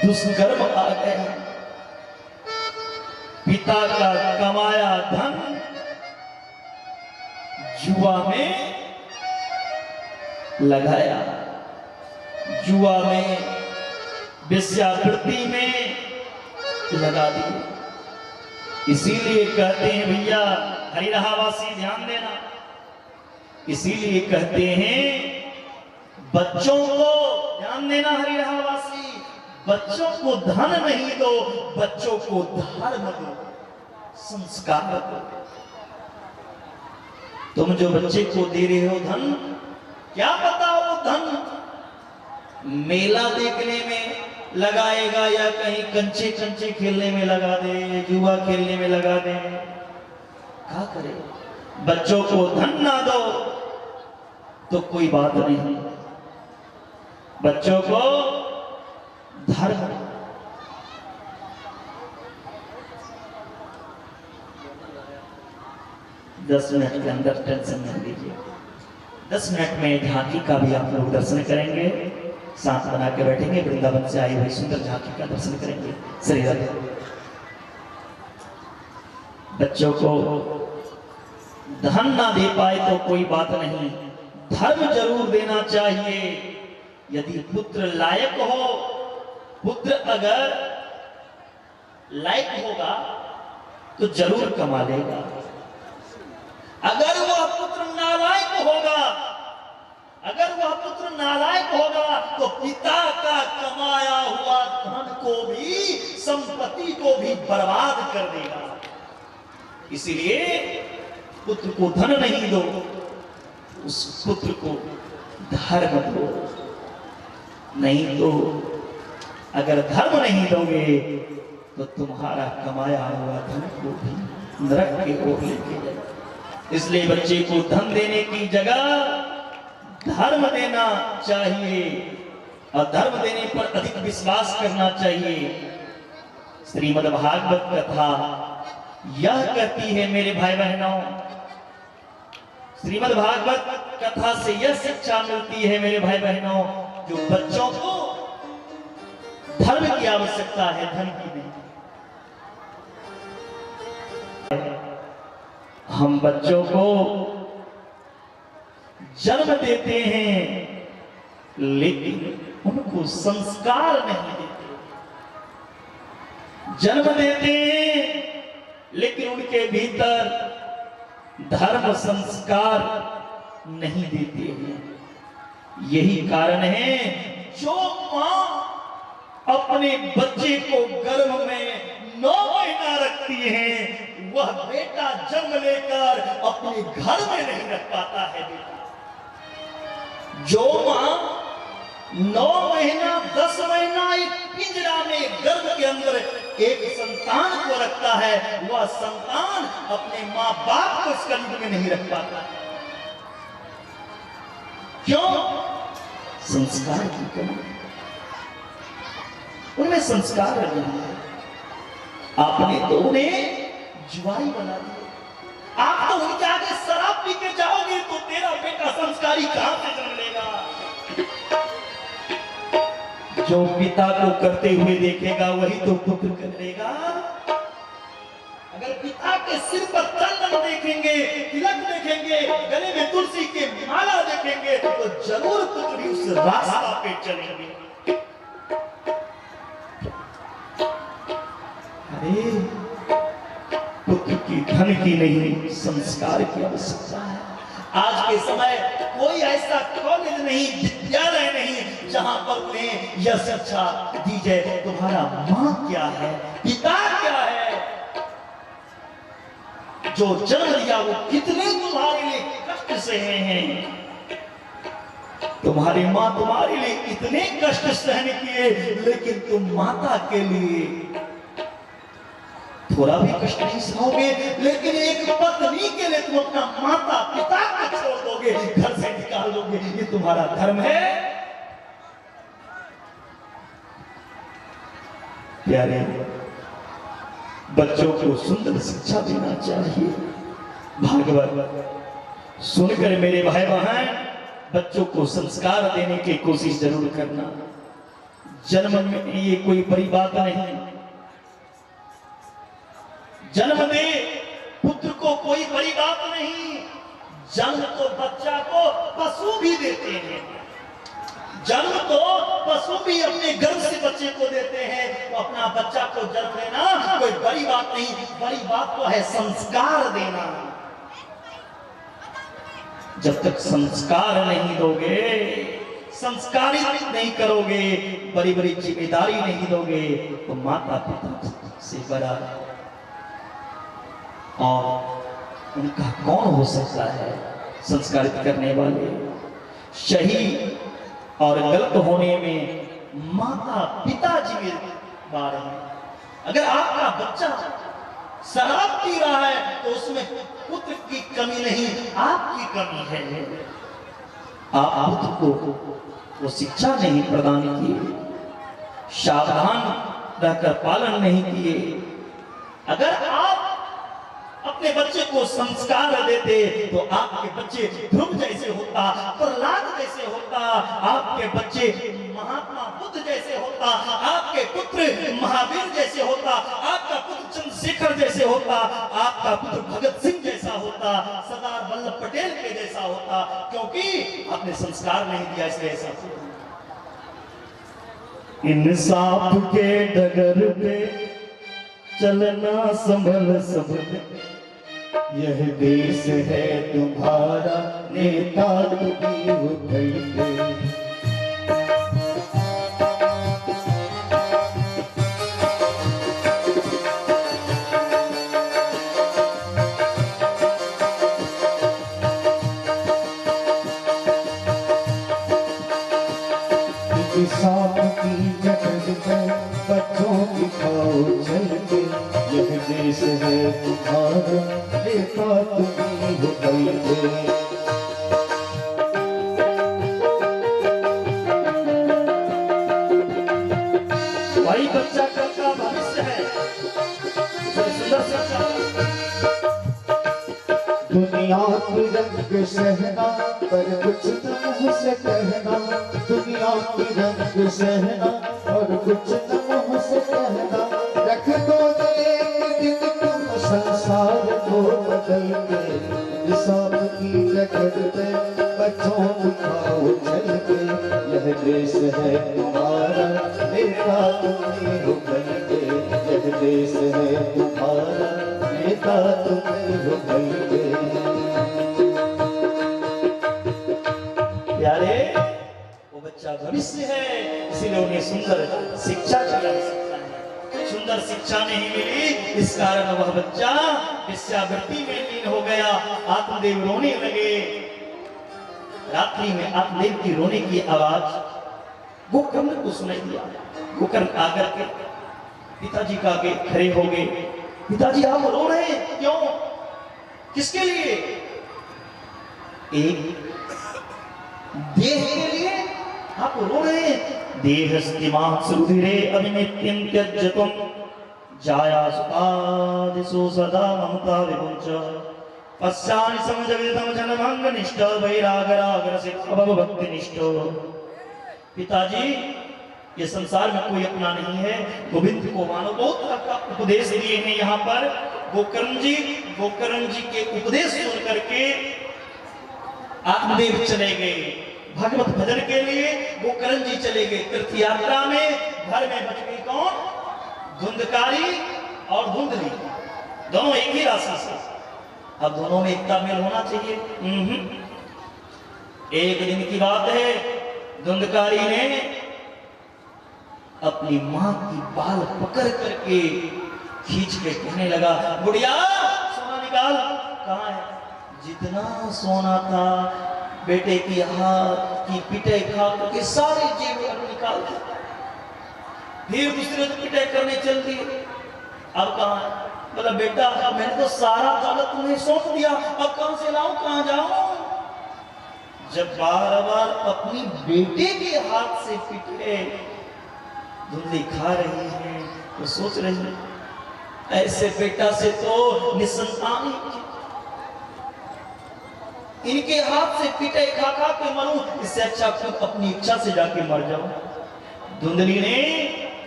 दुष्कर्म आ गया। पिता का कमाया धन जुआ में लगाया, जुआ में वेश्यावृत्ति में लगा दिया। इसीलिए कहते हैं भैया हरिराहवासी ध्यान देना, इसीलिए कहते हैं बच्चों को ध्यान देना। हरिराहवासी बच्चों को धन नहीं दो, बच्चों को धर्म दो, संस्कार दो। तुम जो बच्चे को दे रहे हो धन, क्या पता वो धन मेला देखने में लगाएगा या कहीं कंचे कंचे खेलने में लगा दे, जुआ खेलने में लगा दे। क्या करे? बच्चों को धन ना दो तो कोई बात नहीं, बच्चों को धर्म। दस मिनट के अंदर टेंशन नहीं लीजिए। 10 मिनट में झांकी का भी आप लोग दर्शन करेंगे। साथ बना के बैठेंगे, वृंदावन से आई हुई सुंदर झांकी का दर्शन करेंगे। श्री राधे। बच्चों को धन ना दे पाए तो कोई बात नहीं, धर्म जरूर देना चाहिए। यदि पुत्र लायक हो, पुत्र अगर लायक होगा तो जरूर कमा लेगा। अगर वह पुत्र नालायक होगा, अगर वह पुत्र नालायक होगा तो पिता का कमाया हुआ धन को भी, संपत्ति को भी बर्बाद कर देगा। इसलिए पुत्र को धन नहीं दो, उस पुत्र को धर्म दो। नहीं तो अगर धर्म नहीं दोगे तो तुम्हारा कमाया हुआ धन को भी नरक की ओर लेके जाए। इसलिए बच्चे को धन देने की जगह धर्म देना चाहिए और धर्म देने पर अधिक विश्वास करना चाहिए। श्रीमद् भागवत कथा यह कहती है मेरे भाई बहनों, श्रीमद् भागवत कथा से यह शिक्षा मिलती है मेरे भाई बहनों, जो बच्चों को धर्म की आवश्यकता है, धन की नहीं। हम बच्चों को जन्म देते हैं लेकिन उनको संस्कार नहीं देते, जन्म देते हैं लेकिन उनके भीतर धर्म संस्कार नहीं देते हैं। यही कारण है जो मां अपने बच्चे को गर्भ में 9 महीना रखती है, वह बेटा जन्म लेकर अपने घर में नहीं रख पाता है। बेटा जो मां 9 महीना 10 महीना एक पिंजरा में गर्भ के अंदर एक संतान को रखता है, वह संतान अपने मां बाप को इस गर्भ में नहीं रख पाता। क्यों? संस्कार की कमी, उनमें संस्कार नहीं है। आपने तो उन्हें जुआरी बना दिया। आप तो उनके आगे शराब पी के जाओगे तो तेरा बेटा संस्कारी कहां से जन्म लेगा? जो पिता को करते हुए देखेगा वही तो पुत्र करेगा। अगर पिता के सिर पर चंदन देखेंगे, तिलक देखेंगे, गले में तुलसी के माला देखेंगे तो जरूर पुत्र भी उस रास्ता पे चलेंगे। अरे पुत्र की धन की नहीं, संस्कार की आवश्यकता है। आज के समय कोई ऐसा कॉलेज नहीं, विद्यालय नहीं जहां पर उन्हें यह शिक्षा दी जाए तुम्हारा मां क्या है, पिता क्या है, जो जन्म लिया वो कितने तुम्हारे लिए कष्ट सहे हैं। तुम्हारी मां तुम्हारे लिए इतने कष्ट सहन किए, लेकिन तुम माता के लिए थोड़ा भी कष्ट नहीं सहोगे। लेकिन एक पत्नी के लिए तुम अपना माता पिता को छोड़ दोगे, घर से निकाल दोगे। ये तुम्हारा धर्म है? प्यारे, बच्चों को सुंदर शिक्षा देना चाहिए। भागवत सुनकर मेरे भाई बहन बच्चों को संस्कार देने की कोशिश जरूर करना। जन्म में ये कोई बड़ी बात नहीं। जन्म दे पुत्र को कोई बड़ी बात नहीं। जन्म तो बच्चा को पशु भी देते हैं, जन्म तो पशु भी अपने गर्भ से बच्चे को देते हैं। तो अपना बच्चा को जन्म देना कोई बड़ी बात नहीं, बड़ी बात तो है संस्कार देना। जब तक संस्कार नहीं दोगे, संस्कारित नहीं करोगे, बड़ी बड़ी जिम्मेदारी नहीं दोगे, तो माता पिता से बड़ा और उनका कौन हो सकता है? संस्कारित करने वाले। सही और गलत होने में माता पिता जिम्मेदार हैं। अगर आपका बच्चा शराब पी रहा है तो उसमें पुत्र की कमी नहीं, आपकी कमी है। आप पुत्र को वो शिक्षा नहीं प्रदान किए, सावधान रहकर पालन नहीं किए। अगर आप अपने बच्चे को संस्कार देते तो आपके बच्चे ध्रुव जैसे होता, प्रहलाद जैसे होता, आपके बच्चे महात्मा बुद्ध जैसे होता, आपके पुत्र महावीर जैसे होता, आपका पुत्र चंद्रशेखर जैसे होता, आपका पुत्र भगत सिंह जैसा होता, सरदार वल्लभ पटेल के जैसा होता। क्योंकि आपने संस्कार नहीं दिया, इसलिए ऐसा इंसाफ के डगर पे चलना संभल संभल, यह देश है तुम्हारा, नेता तुम्ही हो गए। सांप की जगत में बच्चों की खाओ चल के, यह देश है तुम्हारा, नेता तुम्ही हो गए। भाई बच्चा कल का भविष्य है। सुंदर शिक्षा। दुनिया की रंग सहना पर कुछ न मुँह से कहना, दुनिया की रंग सहना और कुछ न मुँह से कहना। रख दो एक दिन तुम संसार को बदल के, इंसाफ की जगत में बच्चों उठाओ चल के, यह देश है तुम्हारा, नेता तुम्हें हो बन के, यह देश है तुम्हारा, नेता तुम्हें हो बन के। प्यारे, वो बच्चा भविष्य है, इसलिए उन्हें सुंदर शिक्षा की आवश्यकता है। सुंदर शिक्षा नहीं मिली, इस कारण वह बच्चा वेश्यावृत्ति में लीन हो गया। आत्मदेव रोने लगे। रात्रि में आत्मदेव की रोने की आवाज गोकर्ण को सुनाई दिया। गोकर्ण आकर के पिताजी का आगे खड़े हो गए। पिताजी आप रो रहे हैं, क्यों? किसके लिए? एक देह के लिए आप रो रहे हैं। देहस्तिमात्सुरुधिरे अभिनित्यं त्यज्यत्वं जायासुपादिषु सदा ममता विपुंच पश्चानि समजविदं जनभंगनिष्ठ वैरागरागरसिद्धभक्तिनिष्ठ। पिताजी, ये संसार में कोई अपना नहीं है, गोविंद को मानो। बहुत तरह का उपदेश दिए हैं यहाँ पर। गोकर्ण जी के उपदेश सुन करके आत्मदेव चले गए भगवत भजन के लिए। गोकर्ण जी चले गए तीर्थ यात्रा में। घर में बच गई कौन? धुंधकारी और धुंधली, दोनों एक ही राशि से। अब दोनों में एकता मेल होना चाहिए। एक दिन की बात है, धुंधकारी ने अपनी मां की बाल पकड़ करके खींच के कहने लगा, बुढ़िया सोना निकाल। कहाँ है? जितना सोना था बेटे की हाथ की पिटाई खा करके सारी जेवर निकाल दी। फिर दूसरे दिन पिटाई करने चल दी। अब कहाँ है? बोला, बेटा मैंने तो सारा दौलत तुम्हें सौंप दिया, अब कहां से लाऊं, कहां जाऊं? जब बार बार अपनी बेटे के हाथ से पिटे धुंधली खा रही है तो सोच रही है, ऐसे बेटा से तो निसंतानी, इनके हाथ से पिटाई खा खा के मरूं, इससे अच्छा खुद अपनी इच्छा से जाके मर जाऊं। धुंधली ने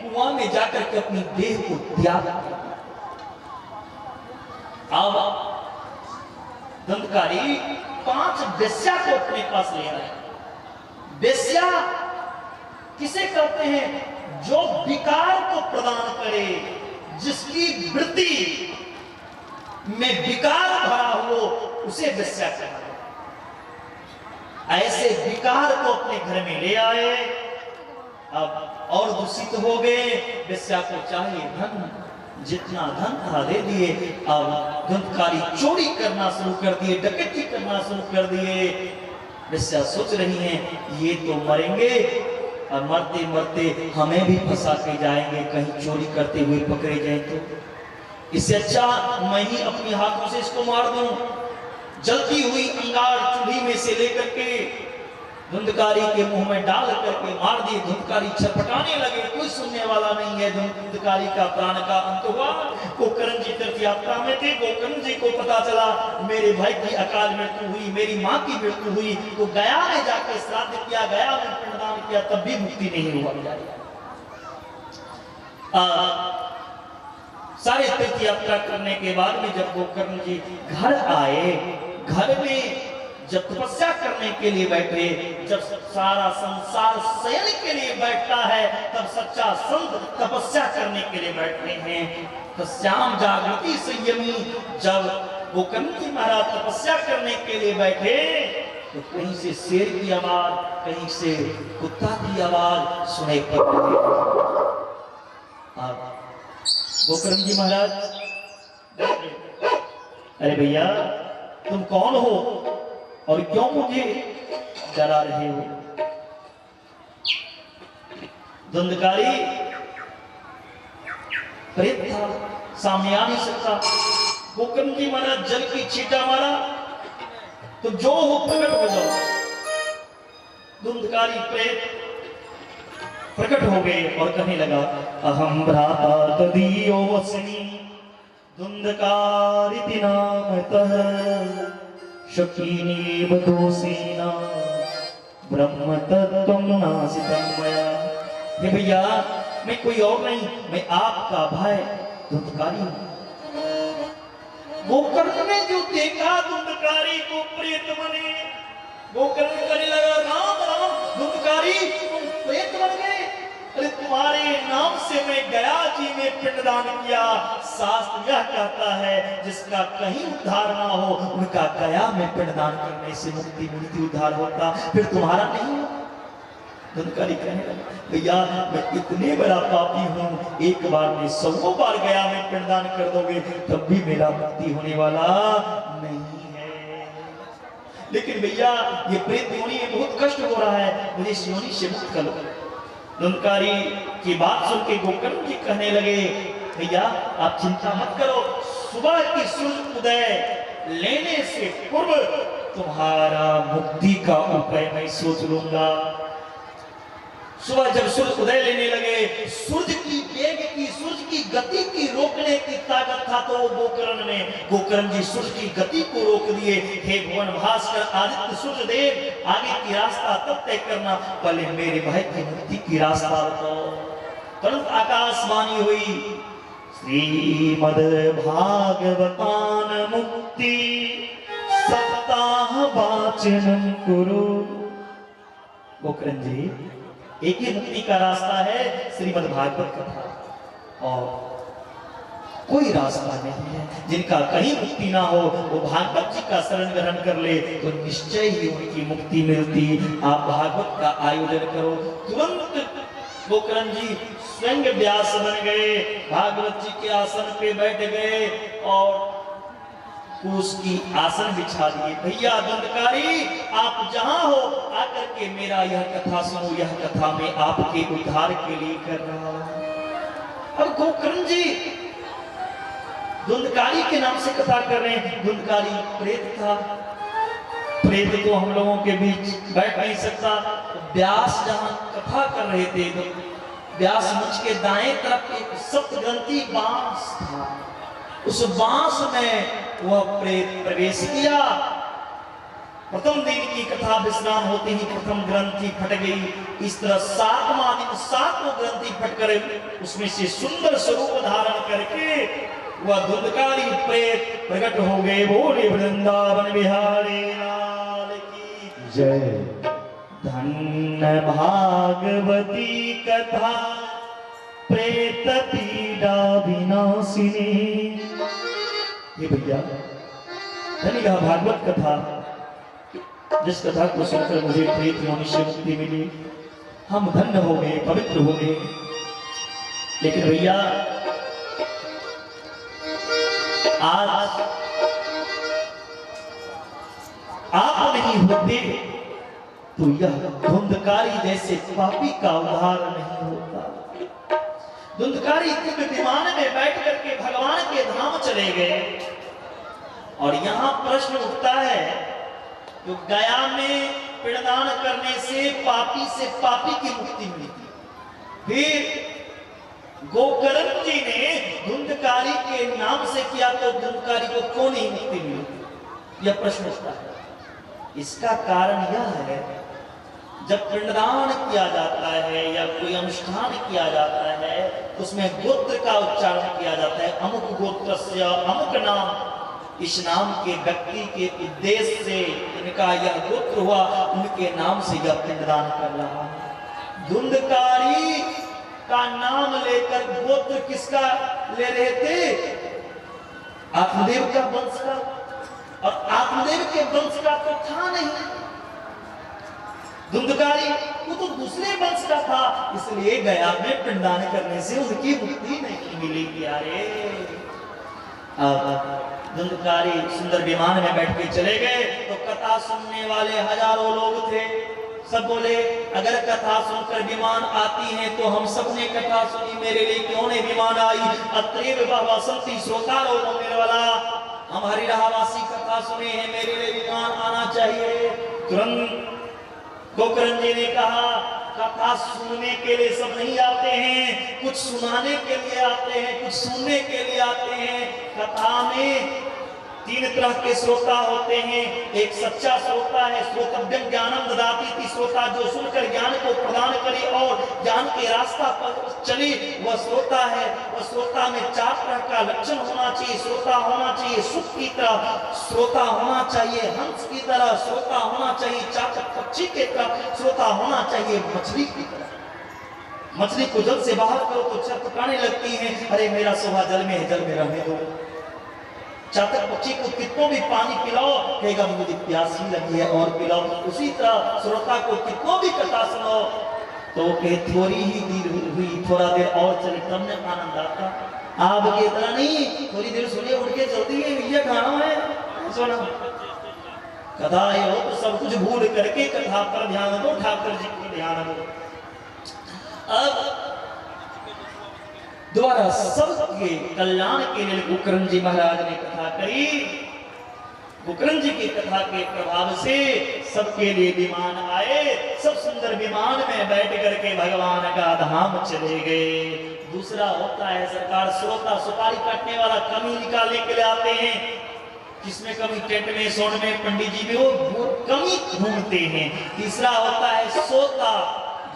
कुआं में जाकर के अपनी देह को त्याग दिया। अब धुंधकारी 5 वेश्या को अपने पास ले आए। वेश्या किसे कहते हैं? जो विकार को प्रदान करे, जिसकी वृत्ति में विकार भरा हो, उसे वेश्या कहते हैं। ऐसे विकार को अपने घर में ले आए। अब और दूषित हो गए। वेश्या को चाहिए धन, जितना धन था दे दिए। अब धुंधकारी चोरी करना शुरू कर दिए, डकैती करना शुरू कर दिए। वेश्या सोच रही हैं, ये तो मरेंगे और मरते मरते हमें भी फंसा के जाएंगे, कहीं चोरी करते हुए पकड़े जाए तो। इससे अच्छा मैं ही अपने हाथों से इसको मार दूं। जलती हुई अंगार चूल्ही में से लेकर के धुंधकारी के मुंह में डाल करके मार दिए। धुंधकारी छटपटाने लगे, कोई सुनने वाला नहीं है। धुंधकारी का प्राण का अंत हुआ। गोकर्ण जी तीर्थ यात्रा में थे। गोकर्ण जी को पता चला मेरे भाई की अकाल मृत्यु हुई, मेरी माँ की मृत्यु हुई, तो गया में जाके श्राद्ध किया, गया में पिंडदान किया, तब भी मुक्ति नहीं हुआ। सारे तीर्थ यात्रा करने के बाद में जब गोकर्ण जी घर आए, घर में जब तपस्या करने के लिए बैठे, जब सारा संसार शयन के लिए बैठता है, तब सच्चा संत तपस्या करने के लिए बैठते हैं। तो श्याम जागृति संयमी जब गोकर्ण जी महाराज तपस्या करने के लिए बैठे, तो कहीं से शेर की आवाज, कहीं से कुत्ता की आवाज सुनाई पड़ रही है। गोकर्ण जी महाराज, अरे भैया तुम कौन हो और क्यों मुझे डरा रहे हो? धुंधकारी प्रेत था, सामने आ नहीं सकता। गोकर्ण जी महाराज जल की छींटा मारा तो जो हो प्रकट हो जाओ। धुंधकारी प्रेत प्रकट हो गए और कहने लगा, अहम भ्राता तदीयो वस्मि धुंधकारिति नामतः शकीनी बदोसीना ब्रह्म तत्त्वं नासितं मया। हे भैया, मैं कोई और नहीं, मैं आपका भाई धुंधकारी हूं। गोकर्ण ने जो देखा धुंधकारी को प्रेत बने, गोकर्ण करने लगा, राम राम धुंधकारी, तुम प्रेत बन गए? अरे तुम्हारे नाम से मैं गया जी में पिंडदान किया। शास्त्र यह कहता है जिसका कहीं उद्धार ना हो उनका गया में पिंडदान करने से मुक्ति मिलती, उद्धार होता, फिर तुम्हारा नहीं हो। धुंधकारी कहने लगा, भैया मैं इतने बड़ा पापी हूँ, एक बार में 100 बार गया में पिंडदान कर दोगे तब भी मेरा मुक्ति होने वाला नहीं है। लेकिन भैया ये प्रेत योनि में बहुत कष्ट हो रहा है, मुझे इस योनि से मुक्त कर लो। धुंधकारी की बात सुन के गोकर्ण जी कहने लगे, भैया आप चिंता मत करो, सुबह की सूर्य उदय लेने से पूर्व तुम्हारा मुक्ति का उपाय मैं सोच लूंगा। सुबह जब सूर्य उदय लेने लगे, सूर्य की वेग की, सूर्य की गति की रोकने की ताकत था तो गोकर्ण जी सूर्य की गति को रोक दिए। हे भुवन भास्कर आदित्य सूर्य देव, आगे की रास्ता तब तय करना, पहले मेरे भाई की मुक्ति की रास्ता बताओ। तुरंत आकाशवाणी हुई, श्रीमद् भागवतान मुक्ति सप्ताह वाचनम कुरु। गोकर्ण जी एक ही मुक्ति का रास्ता है, श्रीमद् भागवत कथा, और कोई रास्ता नहीं है। जिनका कहीं मुक्ति ना हो वो भागवत जी का शरण ग्रहण कर ले तो निश्चय ही उनकी मुक्ति मिलती। आप भागवत का आयोजन करो। तुरंत गोकर्ण जी स्वयं व्यास बन गए, भागवत जी के आसन पे बैठ गए और उसकी आसन बिछा दिए। भैया धुंधकारी आप जहां हो आकर के मेरा यह कथा सुनो, यह कथा मैं आपके उद्धार के लिए कर रहा हूं। अब गोकर्ण जी धुंधकारी के नाम से कथा कर रहे हैं। धुंधकारी प्रेत था, प्रेत तो हम लोगों के बीच बैठ नहीं सकता। व्यास जहां कथा कर रहे थे तो व्यास मुझ के दाएं तरफ एक सप्तग्रंथी बांस था, उस बांस में वह प्रेत प्रवेश किया। प्रथम दिन की कथा विश्राम होते ही प्रथम ग्रंथि फट गई। इस तरह 7वां दिन 7 ग्रंथि फट कर उसमें से सुंदर स्वरूप धारण करके वह धुंधकारी प्रेत प्रकट हो गए। बोले वृंदावन बिहारी लाल की जय। धन्य भागवती कथा प्रेत पीड़ा विनाशिनी। ये भैया धन्य भागवत कथा, जिस कथा को सुनकर मुझे प्रेत योनि से मुक्ति मिली, हम धन्य हो गए, पवित्र हो गए। लेकिन भैया आज आप नहीं होते तो यह धुंधकारी जैसे पापी का उद्धार नहीं होता। धुंधकारी दिव्य विमान में बैठ करके भगवान के धाम चले गए और यहाँ प्रश्न उठता है, जो गया में पिंडदान करने से पापी की मुक्ति मिली थी, फिर गोकर्ण जी ने धुंधकारी के नाम से किया तो धुंधकारी को क्यों नहीं मुक्ति मिली? यह प्रश्न उठता है। इसका कारण यह है, जब पिंडदान किया जाता है या कोई अनुष्ठान किया जाता है उसमें गोत्र का उच्चारण किया जाता है। अमुक गोत्रस्य अमुक नाम, इस नाम के व्यक्ति के उद्देश्य से इनका यह गोत्र हुआ, उनके नाम से यह पिंडदान कर रहा है। धुंधकारी का नाम लेकर गोत्र किसका ले रहे थे? आत्मदेव का वंश का, और आत्मदेव के वंश का तो था नहीं। धुंधकारी वो तो दूसरे वंश का था, इसलिए गया में पिंडदान करने से उनकी मुक्ति नहीं मिलेगी। अरे धुंधकारी सुंदर विमान में बैठ के चले गए तो कथा सुनने वाले हजारों लोग थे। सब बोले अगर कथा सुनकर विमान आती है तो हम सब ने कथा सुनी, मेरे लिए क्यों नहीं विमान आई? अत्रेव वसंती श्रोतारो वाला, हम हरिराहवासी कथा सुने हैं, मेरे लिए विमान आना चाहिए। तुरंत गोकर्ण जी ने कहा, कथा सुनने के लिए सब नहीं आते हैं, कुछ सुनाने के लिए आते हैं, कुछ सुनने के लिए आते हैं। कथा में तीन तरह के श्रोता होते हैं। एक सच्चा श्रोता है, श्रोतव्यं ज्ञानम ददाति इति श्रोता, जो सुनकर ज्ञान को प्रदान करे और ज्ञान के रास्ता पर चले, वह श्रोता है। वह श्रोता में 4 तरह का लक्षण होना चाहिए। श्रोता होना चाहिए सुख की तरह, श्रोता होना चाहिए हंस की तरह, श्रोता होना चाहिए चातक पक्षी की तरह, श्रोता होना चाहिए मछली की तरह। मछली को जल से बाहर करो तो छटपटाने लगती है, अरे मेरा शोभा जल में है, जल में रहने दो। चातक पक्षी को कितनों भी पानी पिलाओ, कहेगा मुझे प्यासी लगी है और पिलाओ। उसी तरह श्रोता को कितनों भी कथा सुनो तो कहे थोड़ी ही देर हुई, थोड़ा देर और चले तब ने आनंद आता। आप की तरह नहीं, थोड़ी देर सुनिए उठ के चलती है, भैया खाना है सुना। कथा ये हो तो सब कुछ भूल करके कथा पर ध्यान दो, ठाकुर जी को ध्यान दो। अब द्वारा सबके कल्याण के लिए गोकर्ण जी महाराज ने कथा करी। गोकर्ण जी की कथा के प्रभाव से सबके लिए विमान आए, सब सुंदर विमान में बैठ करके भगवान का धाम चले गए। दूसरा होता है सरकार श्रोता, सुपारी काटने वाला कमी निकालने के लिए आते हैं। किसमें कमी, टेंट में, सोन में, पंडित जी में, वो कमी ढूंढते हैं। तीसरा होता है सोता,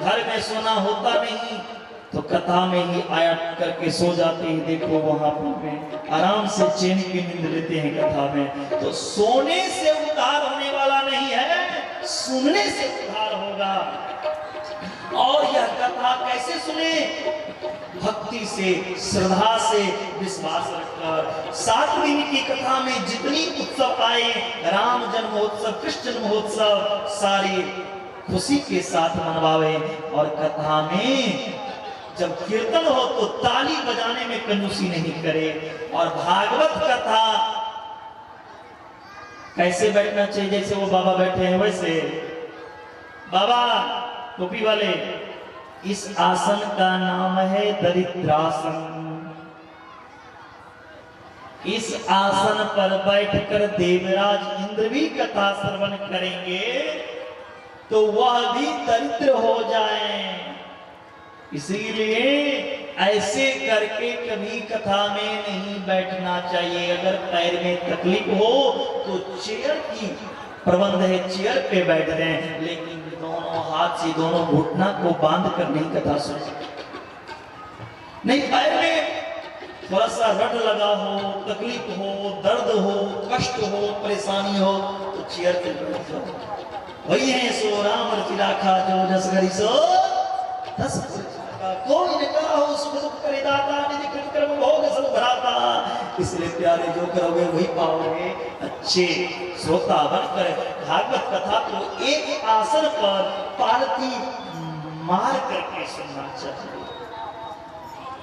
घर में सोना होता नहीं तो कथा में ही आया करके सो जाते हैं। देखो वहां पर आराम से चैन की नींद लेते हैं कथा में। तो सोने से उद्धार होने वाला नहीं है, सुनने से उद्धार होगा। और यह कथा कैसे सुने? भक्ति से, श्रद्धा से, विश्वास रखकर। 7 दिन की कथा में जितनी उत्सव आए, राम जन्मोत्सव, कृष्ण जन्मोत्सव, सारी खुशी के साथ मनवावे। और कथा में जब कीर्तन हो तो ताली बजाने में कंजूसी नहीं करे। और भागवत कथा कैसे बैठना चाहिए? जैसे वो बाबा बैठे हैं वैसे। बाबा टोपी वाले, इस आसन का नाम है दरिद्रासन। इस आसन पर बैठकर देवराज इंद्र भी कथा श्रवण करेंगे तो वह भी दरिद्र हो जाएं। इसीलिए ऐसे करके कभी कथा में नहीं बैठना चाहिए। अगर पैर में तकलीफ हो तो चेयर की प्रबंध है, चेयर पे बैठ रहे हैं, लेकिन दोनों हाथ से दोनों घुटना को बांध कर नहीं कथा सुन सकते। नहीं, पैर में थोड़ा सा रट लगा हो, तकलीफ हो, दर्द हो, कष्ट हो, परेशानी हो तो चेयर पे बैठ जाओ। वही है सो राम रचिराखा जो जस घरी सो दस कोई ने कहा हो सुख दुख करे दाता, निधि कृत कर्म भोग सब भराता। इसलिए प्यारे जो करोगे वही पाओगे। अच्छे श्रोता बनकर भागवत कथा को एक आसन पर पालती मार करके सुनना चाहिए।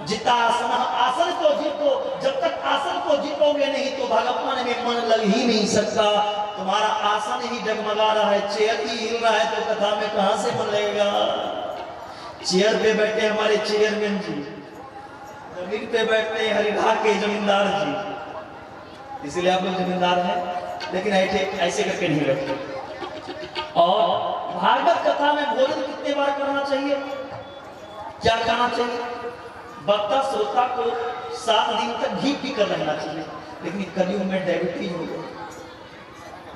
जिता आसन को जीतो, जब तक आसन को जीतोगे नहीं तो भगवान में मन लग ही नहीं सकता। तुम्हारा आसन ही डगमगा रहा है, चेयर ही हिल रहा है तो कथा में कहां से मन लगेगा? चेयर पे बैठे हमारे चेयरमैन जी, जमीन पे बैठते हैं हरिभा के जमींदार जी। इसलिए आप लोग जमींदार हैं, लेकिन ऐसे करके नहीं बैठते। और भागवत कथा में भोजन कितने बार करना चाहिए, क्या खाना चाहिए? वक्ता श्रोता को 7 दिन तक घी पी कर रहना चाहिए। लेकिन कलयुग में डायबिटीज हो गया।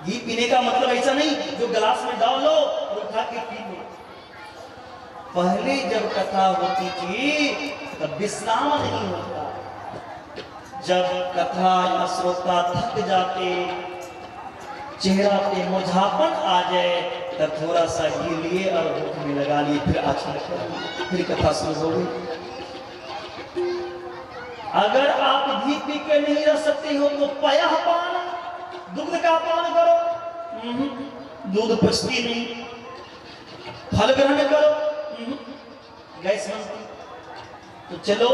घी पीने का मतलब ऐसा नहीं जो गिलास में डाल लो और उठा के पी लो। पहले जब कथा होती थी तब विश्राम नहीं होता। जब कथा या श्रोता थक जाते, चेहरा पे मुरझापन आ जाए, तब थोड़ा सा घी लिए और मुख में लगा लिए, फिर आचमन कर लिए, फिर कथा शुरू हो गई। अगर आप घी पी के नहीं रह सकते हो तो पयः पान, दूध का पान करो। दूध पचती नहीं। फल ग्रहण करो, गैस बनती। तो चलो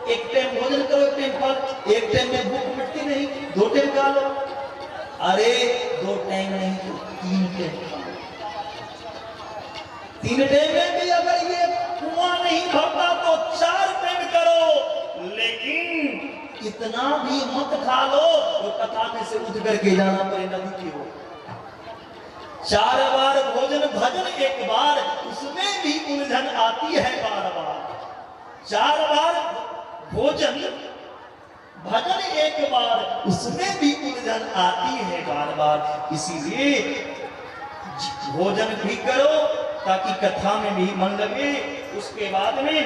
एक टाइम भोजन करो, एक टाइम फल। एक टाइम में भूख मिटती नहीं, 2 टाइम खा लो। अरे 2 टाइम नहीं तो 3 टाइम। 3 टाइम में भी अगर ये कुआं नहीं भरता तो 4 टाइम करो। लेकिन इतना भी मत खा लो तो कथा में से उठ करके जाना पड़े नदी की ओर। 4 बार भोजन भजन 1 बार, उसमें भी उलझन आती है बार बार। 4 बार भोजन भजन एक बार, उसमें भी उलझन आती है बार बार। इसीलिए भोजन भी करो ताकि कथा में भी मन लगे। उसके बाद में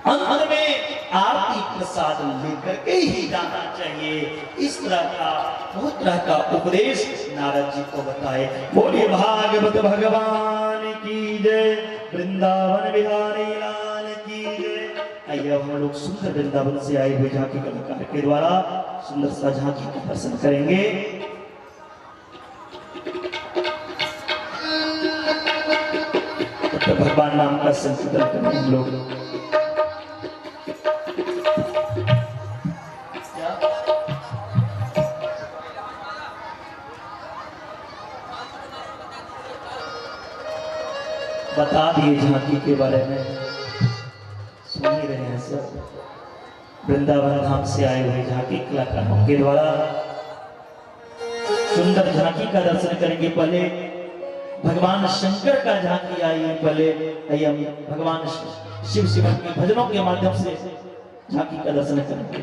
अंत में आरती प्रसाद लेकर के ही जाना चाहिए। इस तरह का बहुत तरह का उपदेश नारद जी को बताए। बोलिए भागवत भगवान की जय, वृंदावन बिहारी लाल की जय। आइए हम लोग सुंदर वृंदावन से आए हुए झांकी कलाकार के द्वारा सुंदर सा झांकी का दर्शन करेंगे। तो भगवान नाम का संकीर्तन करें हम लोग। बता दिए झांकी के बारे में, सुन ही रहे हैं सब। वृंदावन धाम से आए हुए झांकी कलाकारों के द्वारा सुंदर झांकी का दर्शन करेंगे। पहले भगवान शंकर का झांकी आई है। पहले हम भगवान शिव शिव के भजनों के माध्यम से झांकी का दर्शन करेंगे।